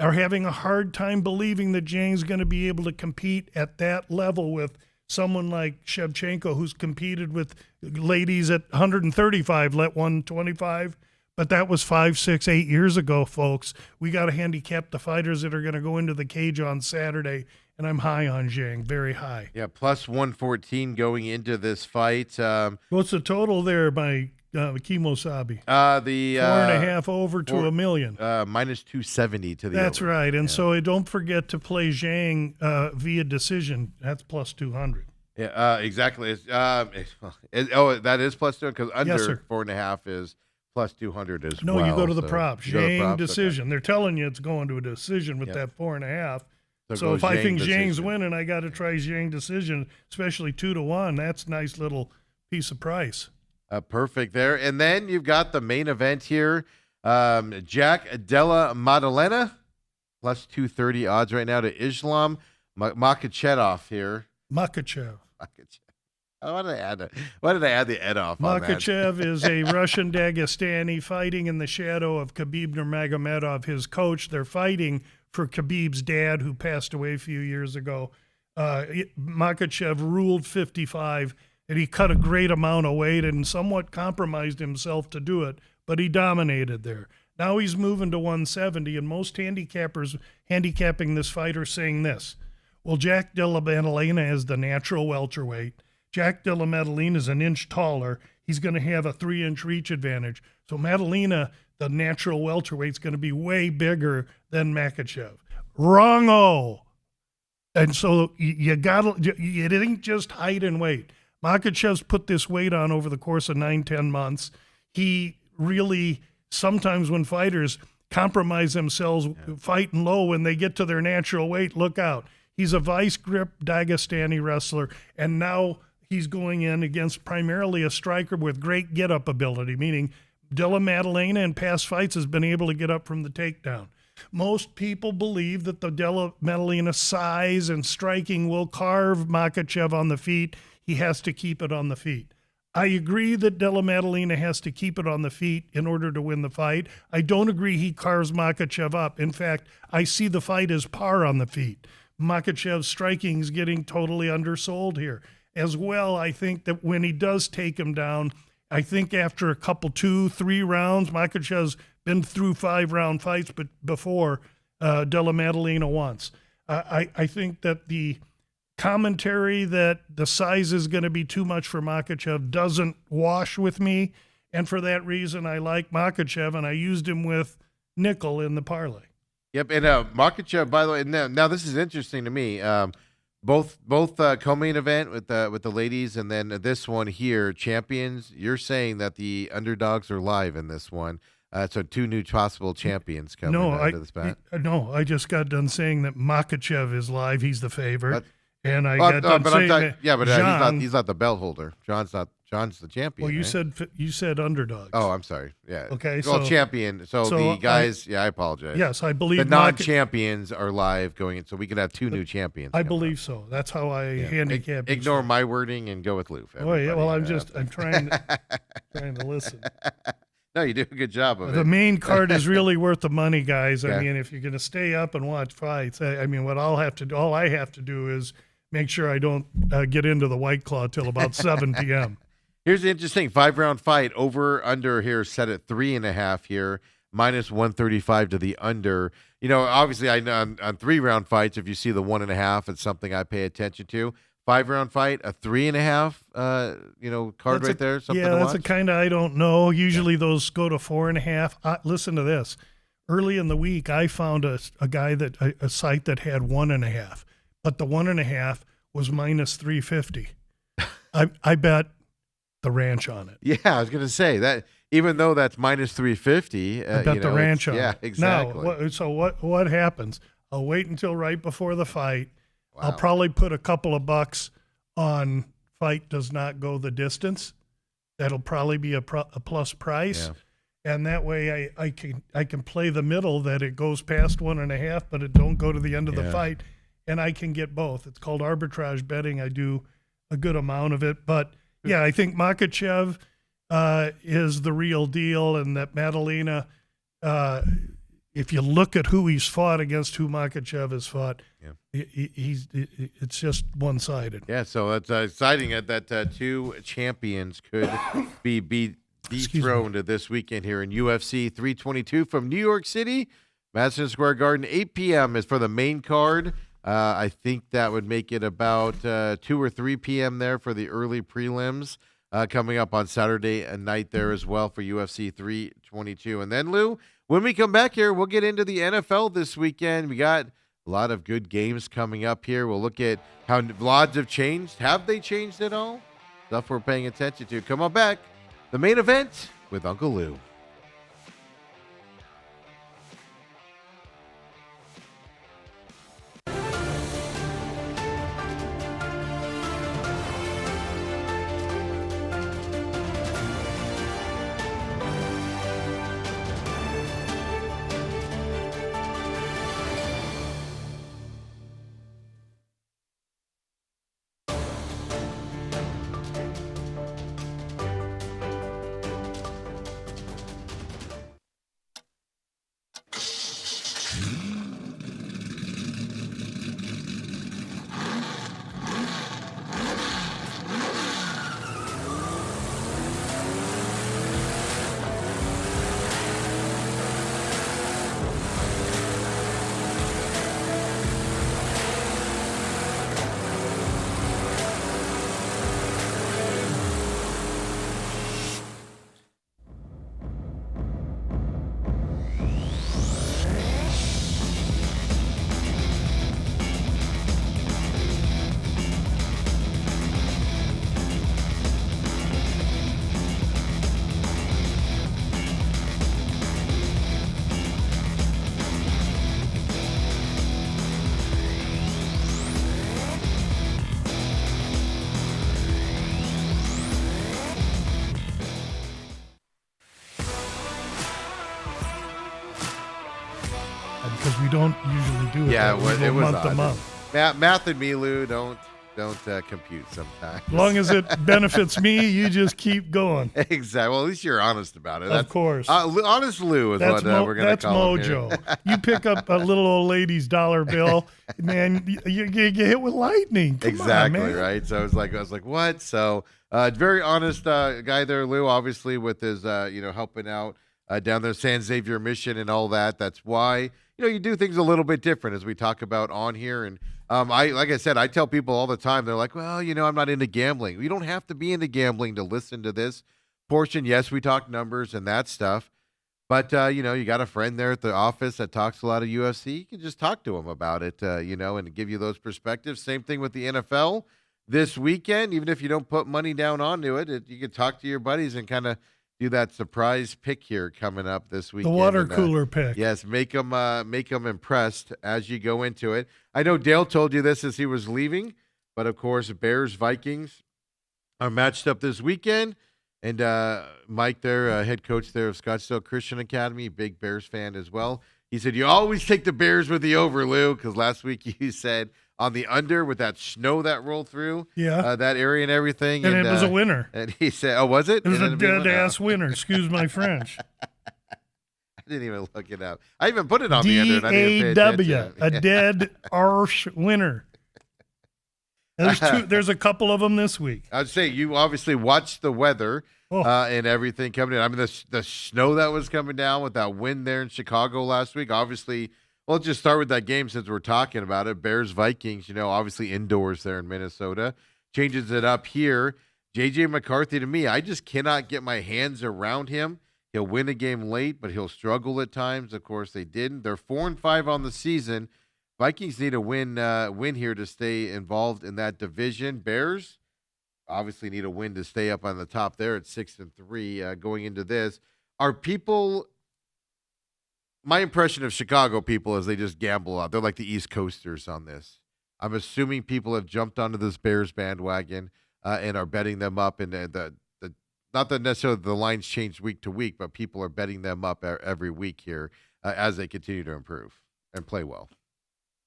are having a hard time believing that Zhang's going to be able to compete at that level with someone like Shevchenko, who's competed with ladies at 135, let 125. But that was 5, 6, 8 years ago, folks. We got to handicap the fighters that are going to go into the cage on Saturday, and I'm high on Zhang, very high. Yeah, plus 114 going into this fight. What's the total there by Kimosabi? The 4.5 over to $1 million. Minus 270 to the That's over. right. And so don't forget to play Zhang via decision. That's plus 200. Yeah, exactly. That is plus 200 because under Yes, sir. 4.5 is plus 200 as No, well. you go to the So props. you go to the Zhang props, decision. They're telling you it's going to a decision with Yep. that 4.5. So So go if I Zhang think Zhang's decision. winning, I got to try Zhang decision, especially 2-1. That's a nice little piece of price. Perfect there. And then you've got the main event here. Jack Della Maddalena, plus 230 odds right now to Islam Makhachev here. Makachev. Why did I add the ed off on that? Makachev is a Russian Dagestani fighting in the shadow of Khabib Nurmagomedov, his coach. They're fighting for Khabib's dad, who passed away a few years ago. Makachev ruled 55, and he cut a great amount of weight and somewhat compromised himself to do it, but he dominated there. Now he's moving to 170, and most handicappers handicapping this fight are saying this. Well, Jack Della Maddalena is the natural welterweight. Jack Della Maddalena is an inch taller. He's going to have a 3-inch reach advantage. So Maddalena, the natural welterweight, is going to be way bigger than Makachev. Wrong-o. And so it ain't just height and weight. Makachev's put this weight on over the course of 9-10 months. He really, sometimes when fighters compromise themselves fighting low, when they get to their natural weight, look out. He's a vice grip Dagestani wrestler, and now he's going in against primarily a striker with great get-up ability, meaning Della Maddalena in past fights has been able to get up from the takedown. Most people believe that the Della Maddalena size and striking will carve Makhachev on the feet. He has to keep it on the feet. I agree that Della Maddalena has to keep it on the feet in order to win the fight. I don't agree he carves Makhachev up. In fact, I see the fight as par on the feet. Makhachev's striking is getting totally undersold here. As well, I think that when he does take him down, I think after a couple, 2-3 rounds, Makhachev's been through 5-round fights but before Della Maddalena once. I think that the commentary that the size is going to be too much for Makhachev doesn't wash with me. And for that reason, I like Makhachev, and I used him with nickel in the parlay. Yep, and Makhachev, by the way, now this is interesting to me. Both co-main event with the ladies, and then this one here, champions. You're saying that the underdogs are live in this one. So 2 new possible champions coming into this bat. No, I just got done saying that Makhachev is live. He's the favorite. And I got done saying that he's not the belt holder. John's the champion. Well, you right? you said underdogs. Oh, I'm sorry. Yeah. Okay. Well, champion. So the guys. I apologize. Yes, I believe the non-champions are live going in, so we could have 2 new champions. I believe so. That's how I handicap. Ignore my wording and go with Lou. Oh yeah. Well, I'm trying to listen. No, you do a good job of it. The main card is really worth the money, guys. I mean, if you're going to stay up and watch fights, I mean, all I have to do is make sure I don't get into the White Claw till about 7 p.m. Here's the interesting 5-round fight. Over under here set at 3.5 here, minus 135 to the under. You know, obviously I know on 3-round fights, if you see the 1.5, it's something I pay attention to. 5-round fight, a 3.5, card right there. Something to that's watch? a kind of I don't know. Usually those go to 4.5. Listen to this. Early in the week, I found a site that had 1.5, but the 1.5 was minus 350. I bet the ranch on it. Yeah, I was going to say that. Even though that's minus 350, I bet the ranch on it. Yeah, exactly. Now, what happens? I'll wait until right before the fight. Wow. I'll probably put a couple of bucks on fight does not go the distance. That'll probably be a plus price. Yeah. And that way I can play the middle that it goes past 1.5, but it don't go to the end of the fight. And I can get both. It's called arbitrage betting. I do a good amount of it. But, yeah, I think Makhachev is the real deal, and that Maddalena, if you look at who he's fought against, who Makhachev has fought, it's just one-sided. Yeah, so that's exciting that 2 champions could be dethroned this weekend here in UFC 322 from New York City. Madison Square Garden, 8 p.m. is for the main card. I think that would make it about 2 or 3 p.m. there for the early prelims coming up on Saturday night there as well for UFC 322. And then, Lou, when we come back here, we'll get into the NFL this weekend. We got a lot of good games coming up here. We'll look at how the odds have changed. Have they changed at all? Stuff we're paying attention to. Come on back. The main event with Uncle Lou. We don't usually do it. Yeah, that way. We it go was month to odd. month. Math and me, Lou, don't compute sometimes. As long as it benefits me, you just keep going. Exactly. Well, at least you're honest about it. Of course. Honest Lou is what we're going to call him here. mojo. You pick up a little old lady's dollar bill, man, you get hit with lightning. Come Exactly, on, man. right? So I was like, what? So very honest guy there, Lou, obviously with his, helping out down there, San Xavier mission and all that. That's why, you do things a little bit different as we talk about on here. And like I said, I tell people all the time, they're like, well, I'm not into gambling. You don't have to be into gambling to listen to this portion. Yes, we talk numbers and that stuff. But, you got a friend there at the office that talks a lot of UFC. You can just talk to him about it, and give you those perspectives. Same thing with the NFL this weekend. Even if you don't put money down onto it, you can talk to your buddies and kind of do that surprise pick here coming up this weekend. The water cooler pick. Yes, make them impressed as you go into it. I know Dale told you this as he was leaving, but, of course, Bears-Vikings are matched up this weekend. And Mike there, head coach there of Scottsdale Christian Academy, big Bears fan as well. He said, you always take the Bears with the over, Lou, because last week you said on the under with that snow that rolled through that area and everything. And it was a winner. And he said, oh, was it? It was a dead-ass winner. Excuse my French. I didn't even look it up. I even put it on the under. And I didn't pay D-A-W, attention. a dead arse winner. There's a couple of them this week. I'd say you obviously watched the weather and everything coming in. I mean, the snow that was coming down with that wind there in Chicago last week. Obviously, well, let's just start with that game since we're talking about it. Bears-Vikings, obviously indoors there in Minnesota. Changes it up here. J.J. McCarthy, to me, I just cannot get my hands around him. He'll win a game late, but he'll struggle at times. Of course, they didn't. They're 4-5 on the season. Vikings need a win here to stay involved in that division. Bears obviously need a win to stay up on the top there at 6-3 going into this. Are people? My impression of Chicago people is they just gamble out. They're like the East Coasters on this. I'm assuming people have jumped onto this Bears bandwagon and are betting them up, and the not that necessarily the lines change week to week, but people are betting them up every week here as they continue to improve and play well.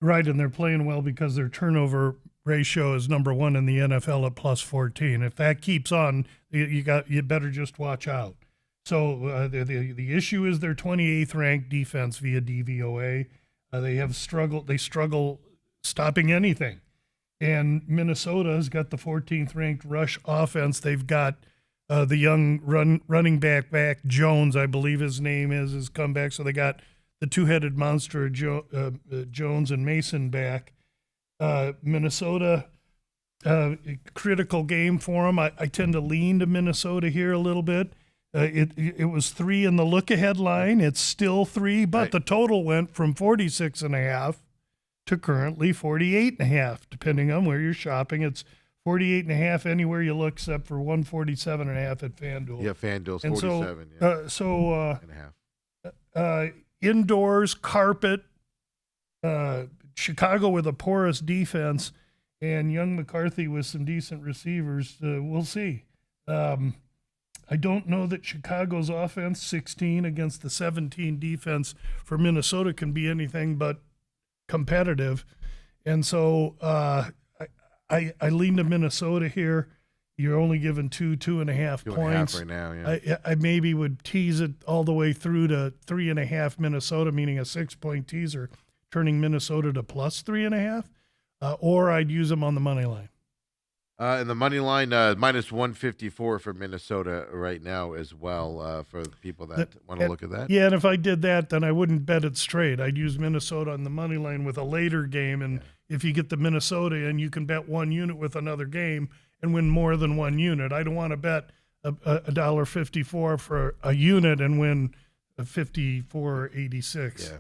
Right, and they're playing well because their turnover ratio is number one in the NFL at plus 14. If that keeps on, you better just watch out. So the issue is their 28th ranked defense via DVOA. They struggle stopping anything. And Minnesota has got the 14th ranked rush offense. They've got the young running back Jones, I believe his name is, has come back. So they got the two-headed monster Jones and Mason back. Minnesota, critical game for them. I tend to lean to Minnesota here a little bit. It was 3 in the look-ahead line. It's still 3, but the total went from 46.5 to currently 48.5, depending on where you're shopping. It's 48.5 anywhere you look, except for 147.5 at FanDuel. Yeah, FanDuel's and 47. Indoors, carpet, Chicago with a porous defense, and young McCarthy with some decent receivers. We'll see. I don't know that Chicago's offense, 16 against the 17 defense for Minnesota, can be anything but competitive. And so I lean to Minnesota here. You're only given 2.5 points. 2.5 right now, yeah. I maybe would tease it all the way through to 3.5 Minnesota, meaning a 6-point teaser, turning Minnesota to plus 3.5, or I'd use them on the money line. And the money line, minus 154 for Minnesota right now as well for people that want to look at that. Yeah, and if I did that, then I wouldn't bet it straight. I'd use Minnesota on the money line with a later game, and if you get the Minnesota and you can bet one unit with another game and win more than one unit. I don't want to bet $1.54 for a unit and win $54.86.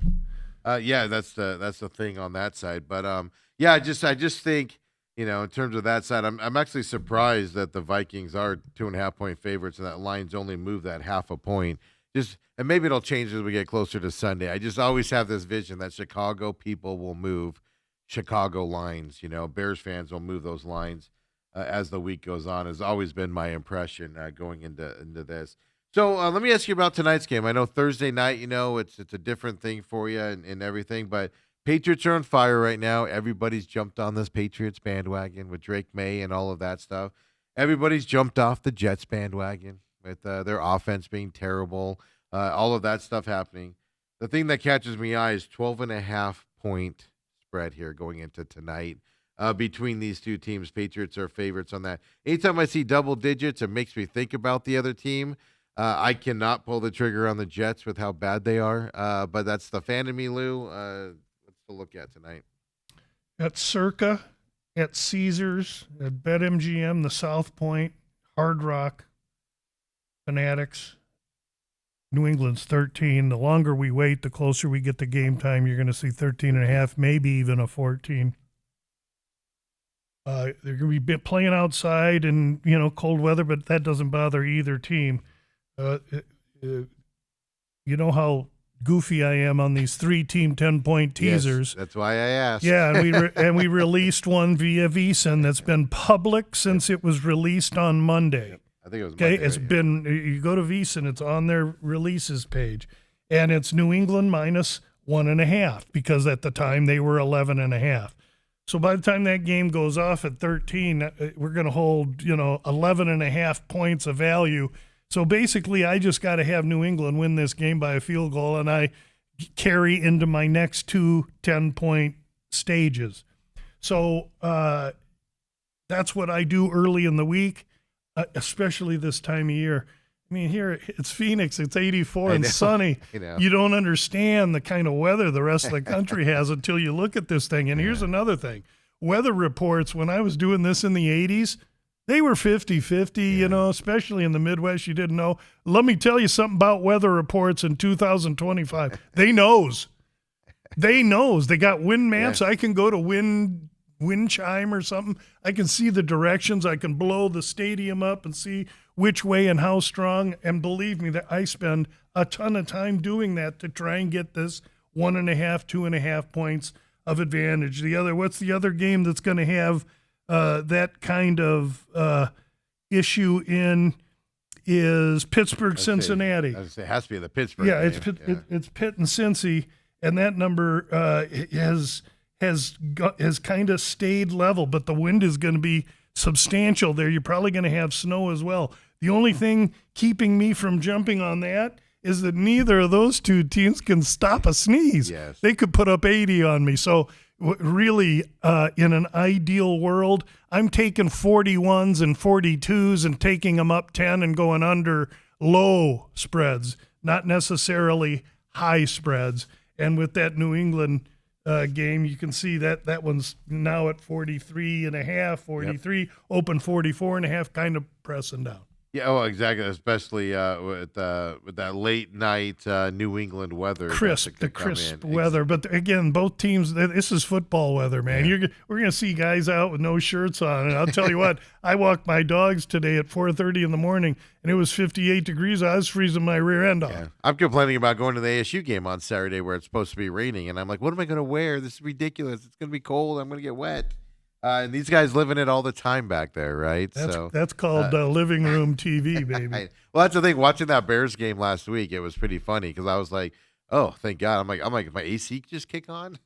Yeah, that's the thing on that side. But I just think, in terms of that side, I'm actually surprised that the Vikings are 2.5-point favorites and that line's only moved that half a point. And maybe it'll change as we get closer to Sunday. I just always have this vision that Chicago people will move Chicago lines. Bears fans will move those lines as the week goes on. Has always been my impression going into this. So let me ask you about tonight's game. I know Thursday night, it's a different thing for you and everything, but Patriots are on fire right now. Everybody's jumped on this Patriots bandwagon with Drake May and all of that stuff. Everybody's jumped off the Jets bandwagon with their offense being terrible, all of that stuff happening. The thing that catches me eye is 12.5 point spread here going into tonight. Between these two teams, Patriots are favorites on that. Anytime I see double digits, it makes me think about the other team. I cannot pull the trigger on the Jets with how bad they are, but that's the fan in me, Lou. What's to look at tonight? At Circa, at Caesars, at BetMGM, the South Point, Hard Rock, Fanatics, New England's 13. The longer we wait, the closer we get to game time. You're going to see 13.5, maybe even a 14. They're going to be playing outside in cold weather, but that doesn't bother either team. You know how goofy I am on these 3-team 10-point teasers. Yes, that's why I asked. Yeah, and we released one via VSIN that's been public since it was released on Monday. I think it was okay. Monday, It's yeah. been, you go to VSIN, it's on their releases page, and it's New England minus 1.5 because at the time they were 11.5. So by the time that game goes off at 13, we're going to hold 11.5 points of value. So basically, I just got to have New England win this game by a field goal, and I carry into my next two 10-point stages. So that's what I do early in the week, especially this time of year. I mean, here it's Phoenix, it's 84 and sunny. You don't understand the kind of weather the rest of the country has until you look at this thing. And here's another thing. Weather reports, when I was doing this in the 80s, they were 50-50, especially in the Midwest. You didn't know. Let me tell you something about weather reports in 2025. They knows. They got wind maps. Yeah. I can go to wind chime or something. I can see the directions. I can blow the stadium up and see which way and how strong. And believe me, that I spend a ton of time doing that to try and get this 1.5, 2.5 points of advantage. What's the other game that's going to have that kind of issue in is Pittsburgh, Cincinnati. It has to be the Pittsburgh. Yeah, game. it's Pitt and Cincy, and that number has kind of stayed level, but the wind is going to be substantial there. You're probably going to have snow as well. The only thing keeping me from jumping on that is that neither of those two teams can stop a sneeze. Yes. They could put up 80 on me. So really, in an ideal world, I'm taking 41s and 42s and taking them up 10 and going under low spreads, not necessarily high spreads. And with that New England game, you can see that one's now at 43.5, 43, open 44.5, kind of pressing down. Yeah, oh, exactly. Especially with that late night New England weather, Crisp weather. But again, both teams. This is football weather, man. Yeah. We're gonna see guys out with no shirts on, and I'll tell you what. I walked my dogs today at 4:30 in the morning, and it was 58 degrees. I was freezing my rear end off. Yeah. I'm complaining about going to the ASU game on Saturday where it's supposed to be raining, and I'm like, what am I going to wear? This is ridiculous. It's going to be cold. I'm going to get wet. And these guys live in it all the time back there, right? That's called living room TV, baby. Well, that's the thing. Watching that Bears game last week, it was pretty funny because I was like, "Oh, thank God!" I'm like, my AC just kick on,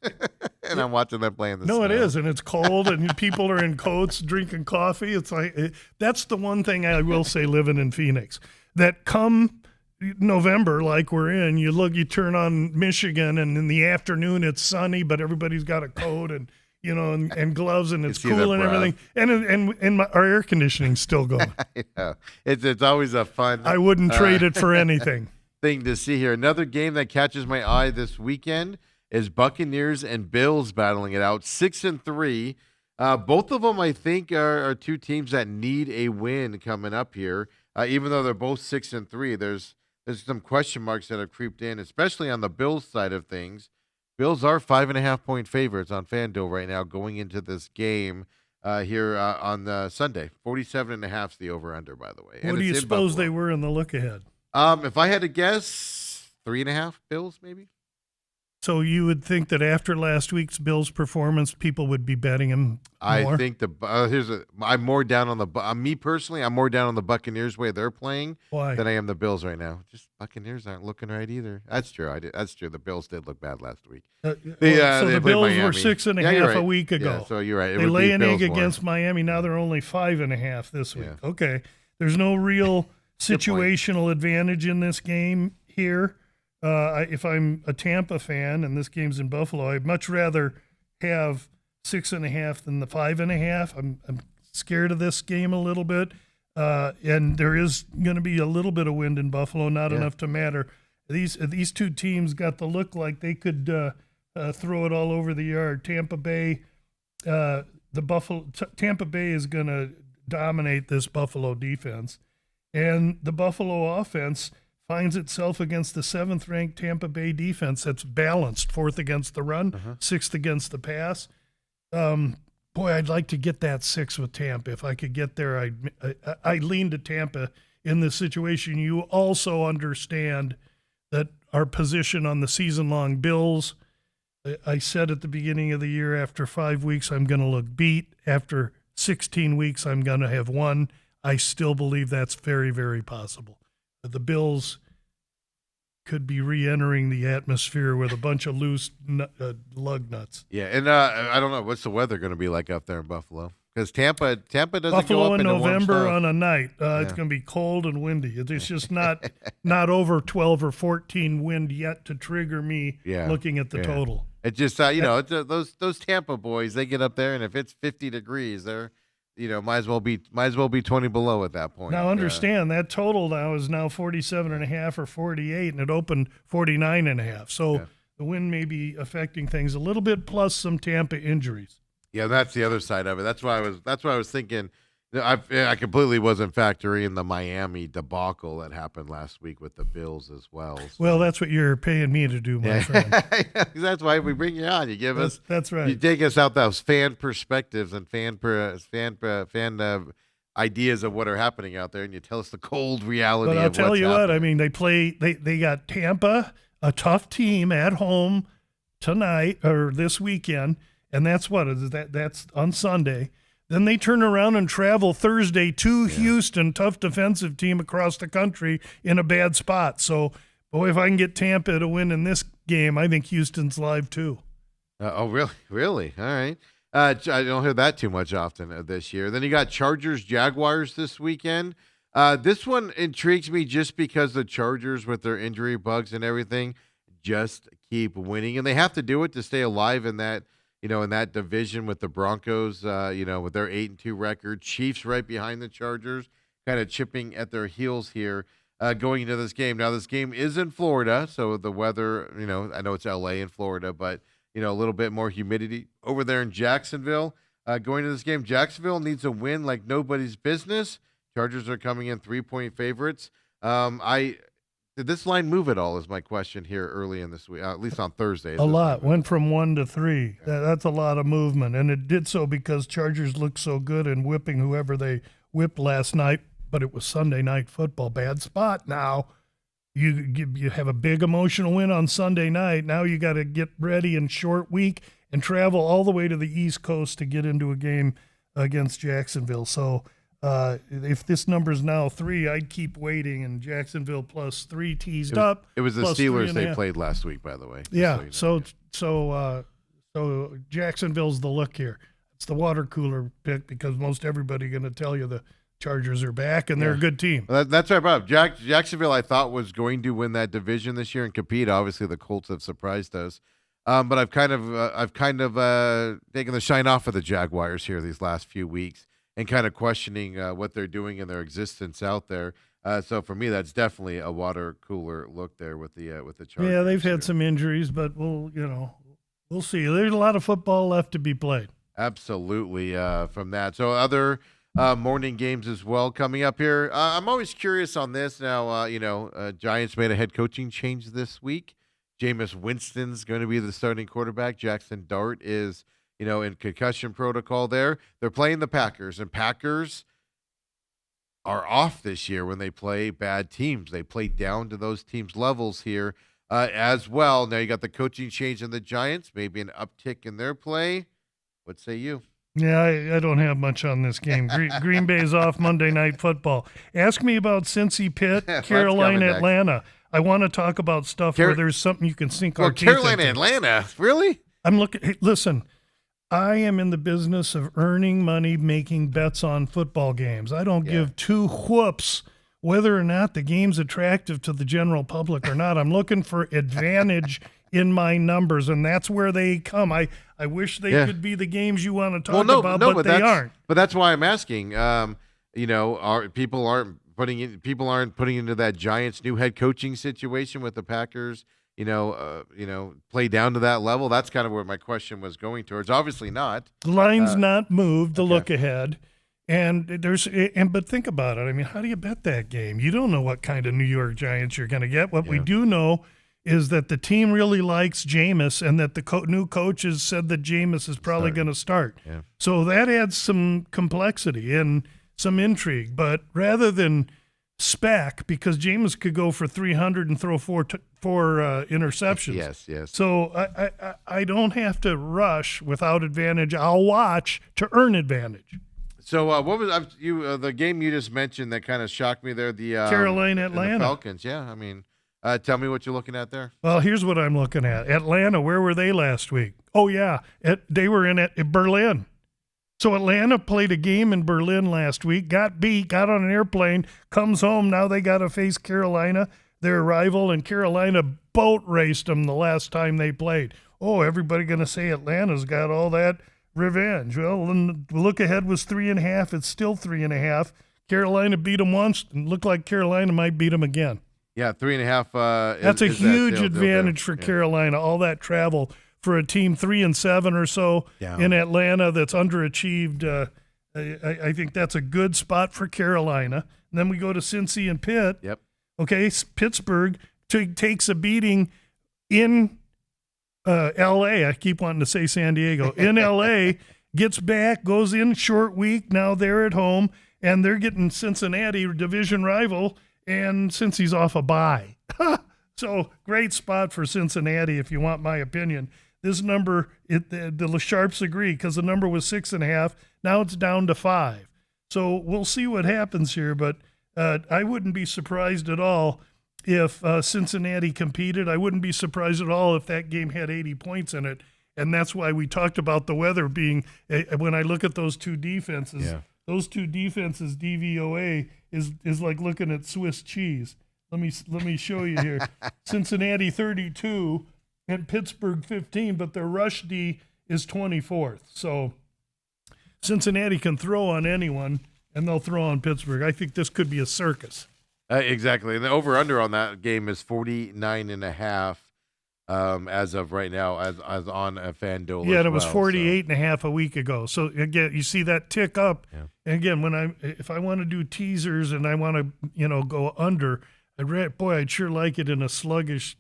and I'm watching them playing the snow. It is, and it's cold, and people are in coats drinking coffee. It's like that's the one thing I will say living in Phoenix. That come November, like we're in, you turn on Michigan, and in the afternoon it's sunny, but everybody's got a coat and. And gloves, and it's cool and everything, and our air conditioning's still going. I know. It's always a fun. I wouldn't trade it for anything. Thing to see here. Another game that catches my eye this weekend is Buccaneers and Bills battling it out, 6-3. Both of them, I think, are two teams that need a win coming up here. Even though they're both 6-3, there's some question marks that have creeped in, especially on the Bills side of things. Bills are 5.5-point favorites on FanDuel right now going into this game here on Sunday. 47.5 is the over-under, by the way. What do you suppose they were in the look-ahead? If I had to guess, 3.5 Bills, maybe. So you would think that after last week's Bills performance, people would be betting him I more? think I'm more down on me personally. I'm more down on the Buccaneers way they're playing Why? than I am the Bills right now. Just Buccaneers aren't looking right either. That's true. That's true. The Bills did look bad last week. So They the played Bills were Miami. 6.5 Yeah, you're right. a week Yeah, ago. so you're right. It They would lay be an Bills egg more. against Miami. Now they're only 5.5 this week. Yeah. Okay. There's no real Good point. situational advantage in this game here. If I'm a Tampa fan and this game's in Buffalo, I'd much rather have 6.5 than the 5.5. I'm scared of this game a little bit. And there is going to be a little bit of wind in Buffalo, not enough to matter. These two teams got the look like they could throw it all over the yard. Tampa Bay is going to dominate this Buffalo defense, and the Buffalo offense finds itself against the 7th-ranked Tampa Bay defense that's balanced, 4th against the run, 6th against the pass. Boy, I'd like to get that 6 with Tampa. If I could get there, I lean to Tampa in this situation. You also understand that our position on the season-long Bills, I said at the beginning of the year, after 5 weeks, I'm going to look beat. After 16 weeks, I'm going to have won. I still believe that's very, very possible. The Bills could be re-entering the atmosphere with a bunch of loose lug nuts. Yeah, and I don't know what's the weather going to be like up there in Buffalo, because Tampa doesn't go Buffalo up in into warm November stuff. on a night. It's going to be cold and windy. It's just not over 12 or 14 wind yet to trigger me looking at the total. It just it's, those Tampa boys, they get up there, and if it's 50 degrees, they're might as well be 20 below at that point. Now understand that total now is now 47.5 or 48, and it opened 49.5. So the wind may be affecting things a little bit, plus some Tampa injuries. Yeah, that's the other side of it. That's why I was thinking. I completely wasn't factoring the Miami debacle that happened last week with the Bills as well. So. Well, that's what you're paying me to do, my friend. That's why we bring you on. You give us. That's right. You take us out those fan perspectives and fan ideas of what are happening out there, and you tell us the cold reality. But I'll tell you what. I mean, they got Tampa, a tough team at home tonight or this weekend, and that's that's on Sunday. Then they turn around and travel Thursday to Houston, tough defensive team across the country in a bad spot. So, boy, if I can get Tampa to win in this game, I think Houston's live too. Oh, really? Really? All right. I don't hear that too much often this year. Then you got Chargers, Jaguars this weekend. This one intrigues me just because the Chargers, with their injury bugs and everything, just keep winning, and they have to do it to stay alive in that. In that division with the Broncos, with their 8-2 record, Chiefs right behind the Chargers, kind of chipping at their heels here going into this game. Now, this game is in Florida, so the weather, I know it's LA in Florida, but, a little bit more humidity over there in Jacksonville. Going into this game, Jacksonville needs a win like nobody's business. Chargers are coming in 3-point favorites. Did this line move at all is my question here early in this week, at least on Thursday. A lot. Went from 1 to 3. That's a lot of movement. And it did so because Chargers looked so good in whipping whoever they whipped last night, but it was Sunday night football. Bad spot now. You have a big emotional win on Sunday night. Now you got to get ready in short week and travel all the way to the East Coast to get into a game against Jacksonville. So if this number is now 3, I'd keep waiting, and Jacksonville plus 3 teased up. It was the Steelers they played last week, by the way. Yeah, so Jacksonville's the look here. It's the water cooler pick because most everybody going to tell you the Chargers are back and they're a good team. Well, that's right, Bob. Jacksonville, I thought, was going to win that division this year and compete. Obviously, the Colts have surprised us. But I've kind of taken the shine off of the Jaguars here these last few weeks, and kind of questioning what they're doing in their existence out there. So for me, that's definitely a water cooler look there with the Chargers. Yeah, they've had some injuries, but we'll see. There's a lot of football left to be played. Absolutely. From that, so other morning games as well coming up here. I'm always curious on this. Now, Giants made a head coaching change this week. Jameis Winston's going to be the starting quarterback. Jackson Dart is. In concussion protocol there. They're playing the Packers, and Packers are off this year when they play bad teams. They play down to those teams' levels here as well. Now you got the coaching change in the Giants, maybe an uptick in their play. What say you? Yeah, I don't have much on this game. Green Bay's off Monday Night Football. Ask me about Cincy, Pitt, Carolina, Atlanta. I want to talk about stuff where there's something you can sink our teeth Carolina, into. Atlanta, really? I'm looking. Hey, listen, I am in the business of earning money making bets on football games. I don't give two whoops whether or not the game's attractive to the general public or not. I'm looking for advantage in my numbers, and that's where they come. I wish they could be the games you want to talk about, but they aren't. But that's why I'm asking. People aren't putting into that Giants' new head coaching situation with the Packers. Play down to that level. That's kind of where my question was going towards. Obviously not. The line's not moved. The look ahead. But think about it. I mean, how do you bet that game? You don't know what kind of New York Giants you're going to get. What we do know is that the team really likes Jameis, and that the new coaches said that Jameis is probably going to start. Yeah. So that adds some complexity and some intrigue. But rather than spec, because Jameis could go for 300 and throw four interceptions. Yes. So I don't have to rush without advantage. I'll watch to earn advantage. So what was the game you just mentioned that kind of shocked me there? The Carolina, Atlanta. The Falcons. Yeah, I mean, tell me what you're looking at there. Well, here's what I'm looking at. Atlanta, where were they last week? Oh, yeah, they were in Berlin. So Atlanta played a game in Berlin last week, got beat, got on an airplane, comes home. Now they got to face Carolina, their rival, and Carolina boat raced them the last time they played. Oh, everybody going to say Atlanta's got all that revenge. Well, the look ahead was 3.5. It's still 3.5. Carolina beat them once, and looked like Carolina might beat them again. Yeah, 3.5. That's a huge advantage for Carolina. All that travel for a team 3-7 or so in Atlanta that's underachieved. I think that's a good spot for Carolina. And then we go to Cincy and Pitt. Yep. Okay, Pittsburgh takes a beating in L.A. I keep wanting to say San Diego. In L.A., gets back, goes in short week. Now they're at home, and they're getting Cincinnati, division rival, and Cincy's off a bye. So great spot for Cincinnati, if you want my opinion. This number, the Sharps agree, because the number was 6.5. Now it's down to 5. So we'll see what happens here, but I wouldn't be surprised at all if Cincinnati competed. I wouldn't be surprised at all if that game had 80 points in it. And that's why we talked about the weather being, when I look at those two defenses, DVOA is like looking at Swiss cheese. Let me show you here. Cincinnati 32 and Pittsburgh 15, but their rush D is 24th. So Cincinnati can throw on anyone, and they'll throw on Pittsburgh. I think this could be a circus. Exactly. And the over-under on that game is 49.5 as of right now, as on a FanDuel. Yeah, and it was 48.5 a week ago. So, again, you see that tick up. Yeah. And, again, if I want to do teasers and I want to, go under, I'd sure like it in a sluggish,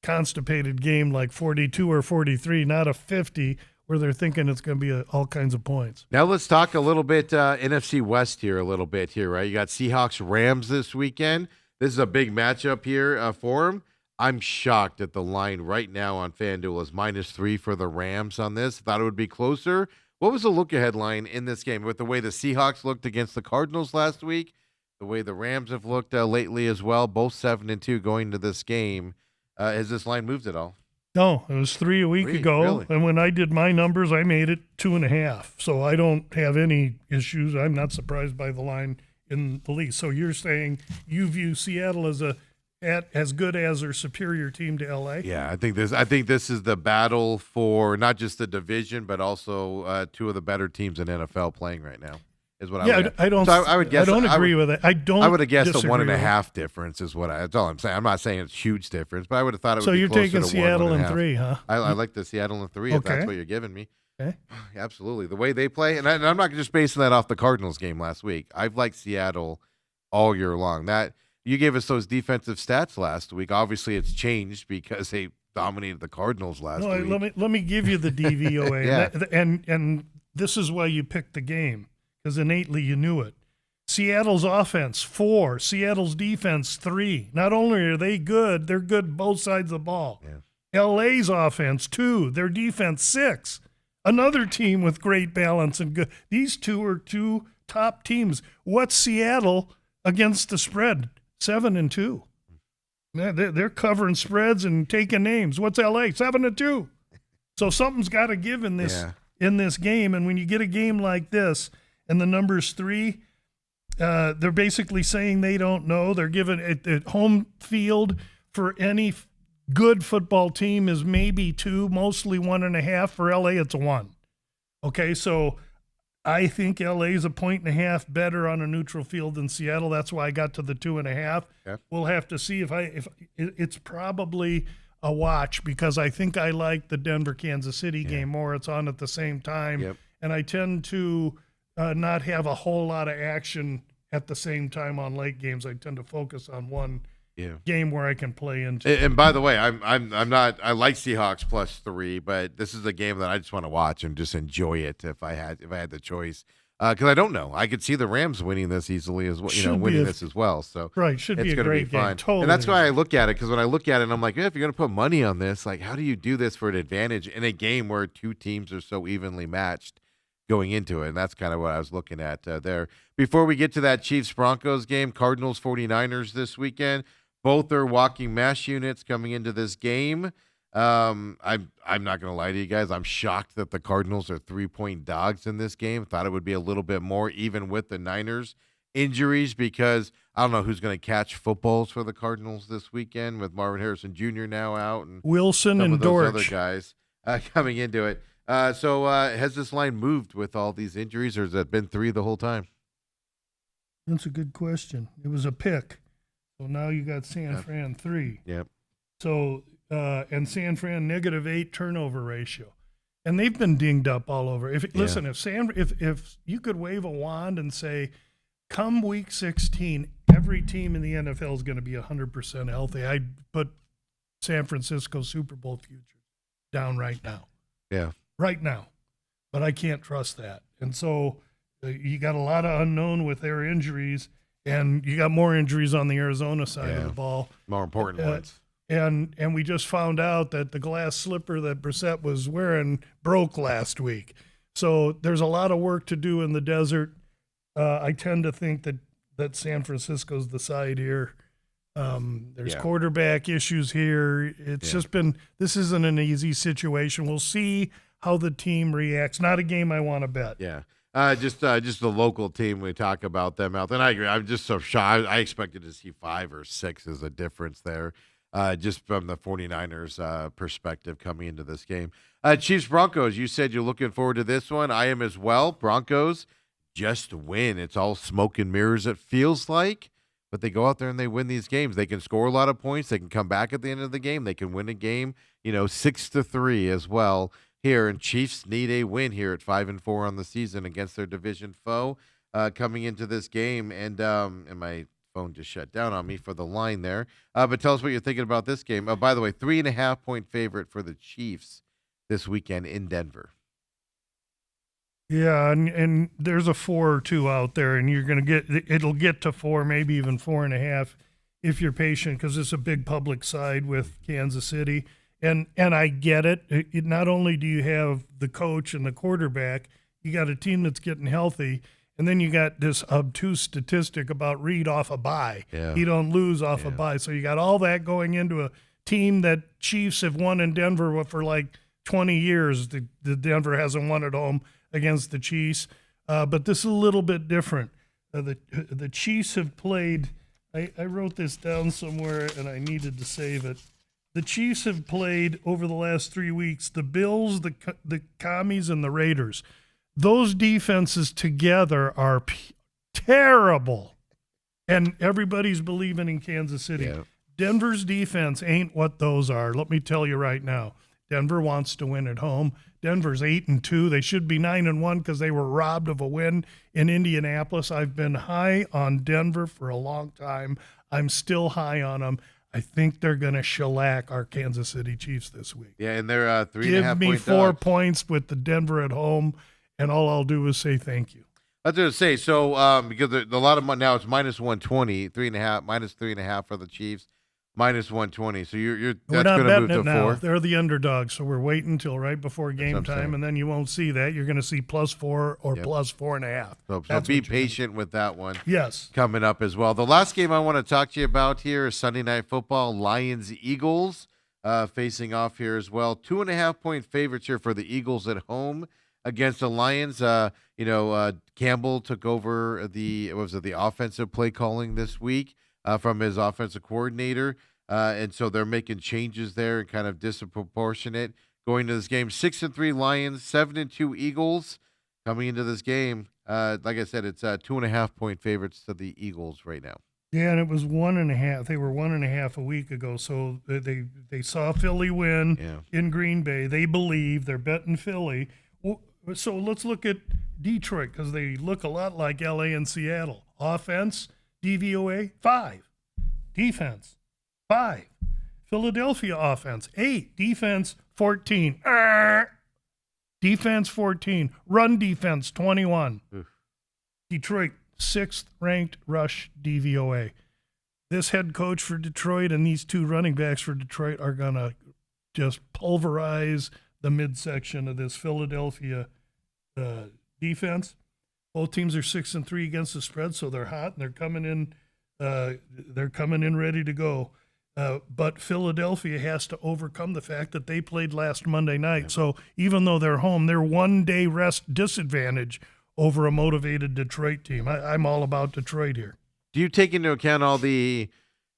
constipated game like 42 or 43, not a 50 where they're thinking it's going to be all kinds of points. Now let's talk a little bit NFC West here, right? You got Seahawks-Rams this weekend. This is a big matchup here for them. I'm shocked at the line right now on FanDuel is -3 for the Rams on this. Thought it would be closer. What was the look-ahead line in this game with the way the Seahawks looked against the Cardinals last week, the way the Rams have looked lately as well, both 7-2 going to this game? Has this line moved at all? No, it was 3 a week ago, really? And when I did my numbers, I made it 2.5. So I don't have any issues. I'm not surprised by the line in the least. So you're saying you view Seattle as as good as or superior team to LA? Yeah, I think this is the battle for not just the division, but also two of the better teams in NFL playing right now. Is what I would. I don't. So I would guess. I don't agree with it. I would have guessed a 1.5 difference is what. That's all I'm saying. I'm not saying it's huge difference, but I would have thought it would. So be you're closer taking to Seattle 1.5. in 3, huh? I like the Seattle in 3 if that's what you're giving me. Okay. Absolutely, the way they play, and I'm not just basing that off the Cardinals game last week. I've liked Seattle all year long. That you gave us those defensive stats last week. Obviously, it's changed because they dominated the Cardinals last week. Let me give you the DVOA, yeah. and this is why you picked the game. Because innately you knew it. Seattle's offense, 4. Seattle's defense, 3. Not only are they good, they're good both sides of the ball. Yeah. LA's offense, 2. Their defense, 6. Another team with great balance and good. These two are 2 top teams. What's Seattle against the spread? 7-2. They're covering spreads and taking names. What's LA? 7-2. So something's got to give in this game. And when you get a game like this and the number's 3, they're basically saying they don't know. They're giving it home field for any good football team is maybe 2, mostly 1.5. For LA, it's a 1. Okay, so I think LA is a 1.5 better on a neutral field than Seattle. That's why I got to the 2.5. Yeah. We'll have to see if it's probably a watch because I think I like the Denver-Kansas City game more. It's on at the same time, and I tend to not have a whole lot of action at the same time on late games. I tend to focus on one game where I can play into. And by the way, I'm not. I like Seahawks +3, but this is a game that I just want to watch and just enjoy it if I had the choice. Because I don't know, I could see the Rams winning this easily as well. Winning this as well. So should be a great game. Totally, and that's why I look at it. Because when I look at it, I'm like, if you're going to put money on this, like, how do you do this for an advantage in a game where 2 teams are so evenly matched going into it? And that's kind of what I was looking at there. Before we get to that Chiefs-Broncos game, Cardinals-49ers this weekend. Both are walking mash units coming into this game. I'm not going to lie to you guys. I'm shocked that the Cardinals are 3-point dogs in this game. Thought it would be a little bit more, even with the Niners injuries, because I don't know who's going to catch footballs for the Cardinals this weekend with Marvin Harrison Jr. now out and Wilson some and of those Dortch. other guys coming into it. So has this line moved with all these injuries, or has it been 3 the whole time? That's a good question. It was a pick. So now you got San Fran 3. Yep. So and San Fran -8 turnover ratio, and they've been dinged up all over. Listen, if you could wave a wand and say, come week 16, every team in the NFL is going to be 100% healthy, I'd put San Francisco Super Bowl future down right now. Yeah. Right now, but I can't trust that, and so you got a lot of unknown with their injuries. And you got more injuries on the Arizona side of the ball. More important ones. And we just found out that the glass slipper that Brissett was wearing broke last week. So there's a lot of work to do in the desert. I tend to think that San Francisco's the side here. There's quarterback issues here. It's just been – this isn't an easy situation. We'll see how the team reacts. Not a game I want to bet. Yeah. Just the local team. We talk about them out. And I agree. I'm just so shocked. I expected to see 5 or 6 as a difference there, just from the 49ers perspective coming into this game. Chiefs Broncos. You said you're looking forward to this one. I am as well. Broncos just win. It's all smoke and mirrors. It feels like, but they go out there and they win these games. They can score a lot of points. They can come back at the end of the game. They can win a game, 6-3 as well. Here, and Chiefs need a win here at 5-4 on the season against their division foe coming into this game. And my phone just shut down on me for the line there. But tell us what you're thinking about this game. By the way, 3.5-point favorite for the Chiefs this weekend in Denver. Yeah, and there's a 4 or 2 out there, and you're going to it'll get to 4, maybe even 4.5 if you're patient, because it's a big public side with Kansas City. And I get it. Not only do you have the coach and the quarterback, you got a team that's getting healthy, and then you got this obtuse statistic about Reed off a bye. Yeah. He don't lose off a bye. So you got all that going into a team that Chiefs have won in Denver for like 20 years. The Denver hasn't won at home against the Chiefs. But this is a little bit different. The Chiefs have played – I wrote this down somewhere, and I needed to save it. The Chiefs have played over the last 3 weeks the Bills, the Commies, and the Raiders. Those defenses together are terrible, and everybody's believing in Kansas City. Yeah. Denver's defense ain't what those are. Let me tell you right now. Denver wants to win at home. Denver's 8-2. They should be 9-1 because they were robbed of a win in Indianapolis. I've been high on Denver for a long time. I'm still high on them. I think they're going to shellac our Kansas City Chiefs this week. Yeah, and they're 3.5 Give me point 4 dogs. points with the Denver at home, and all I'll do is say thank you. I was going to say, so because a lot of money now, it's minus 120, 3.5, minus 3.5 for the Chiefs, minus 120. So We're that's not going to move betting to it now. 4. They're the underdogs, so we're waiting until right before what game I'm saying. time, and then you won't see that. You're going to see +4 or Yep. plus 4.5. So That's be what you're gonna- patient with that one. Yes. Coming up as well. The last game I want to talk to you about here is Sunday Night Football, Lions-Eagles facing off here as well. 2.5-point favorites here for the Eagles at home against the Lions. Campbell took over the offensive play calling this week from his offensive coordinator, and so they're making changes there and kind of disproportionate going to this game. 6-3 Lions, 7-2 Eagles coming into this game. Like I said, it's 2.5-point favorites to the Eagles right now. Yeah, and it was 1.5. They were 1.5 a week ago, so they saw Philly win in Green Bay. They believe they're betting Philly. So let's look at Detroit because they look a lot like LA and Seattle. Offense, DVOA, 5. Defense, 5. Philadelphia offense, 8. Defense, 14. Defense, 14. Run defense, 21. Oof. Detroit, 6th ranked rush DVOA. This head coach for Detroit and these two running backs for Detroit are going to just pulverize the midsection of this Philadelphia defense. Both teams are 6-3 against the spread, so they're hot and they're coming in. They're coming in ready to go. But Philadelphia has to overcome the fact that they played last Monday night. Yeah. So even though they're home, they're 1-day rest disadvantage over a motivated Detroit team. I'm all about Detroit here. Do you take into account all the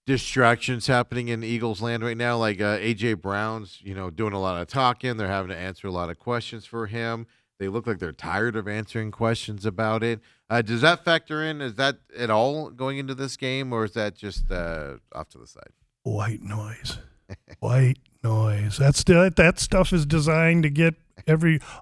distractions happening in Eagles land right now? Like A.J. Brown's, doing a lot of talking. They're having to answer a lot of questions for him. They look like they're tired of answering questions about it. Does that factor in? Is that at all going into this game, or is that just off to the side? White noise. White noise. That stuff is designed to get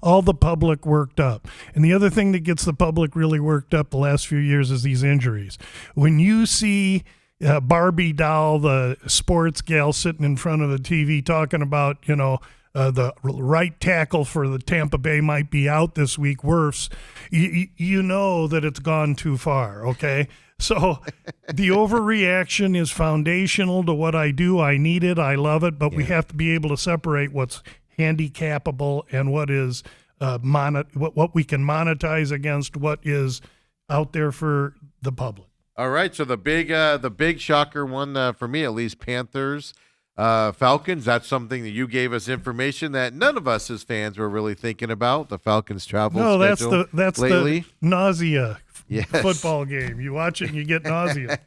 all the public worked up. And the other thing that gets the public really worked up the last few years is these injuries. When you see Barbie doll, the sports gal sitting in front of the TV talking about, the right tackle for the Tampa Bay might be out this week, worse, you know that it's gone too far, okay? So the overreaction is foundational to what I do. I need it. I love it. But we have to be able to separate what's handicapable and what is what we can monetize against what is out there for the public. All right. So the big shocker one for me, at least, Panthers, Falcons. That's something that you gave us information that none of us as fans were really thinking about. The Falcons travel schedule. That's lately. The nausea football game. You watch it and you get nausea.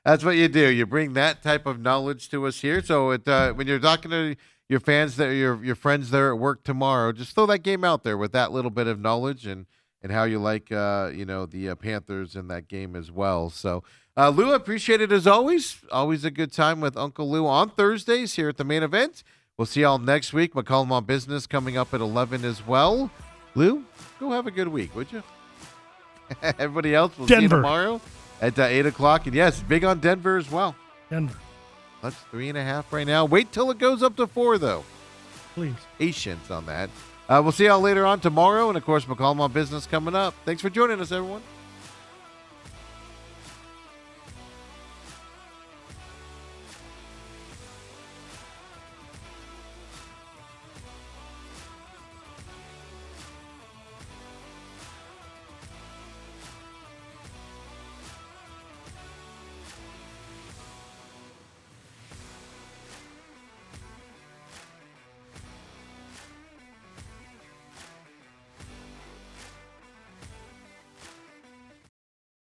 That's what you do. You bring that type of knowledge to us here. So when you're talking to your fans, your friends there at work tomorrow, just throw that game out there with that little bit of knowledge and how you like the Panthers in that game as well. So Lou, I appreciate it as always. Always a good time with Uncle Lou on Thursdays here at the main event. We'll see y'all next week. McCollum on Business coming up at 11 as well. Lou, go have a good week, would you? Everybody else, we'll see you tomorrow at 8 o'clock. And yes, big on Denver as well. Denver. That's 3.5 right now. Wait till it goes up to 4, though. Please. Patience on that. We'll see y'all later on tomorrow. And, of course, McCollum on Business coming up. Thanks for joining us, everyone.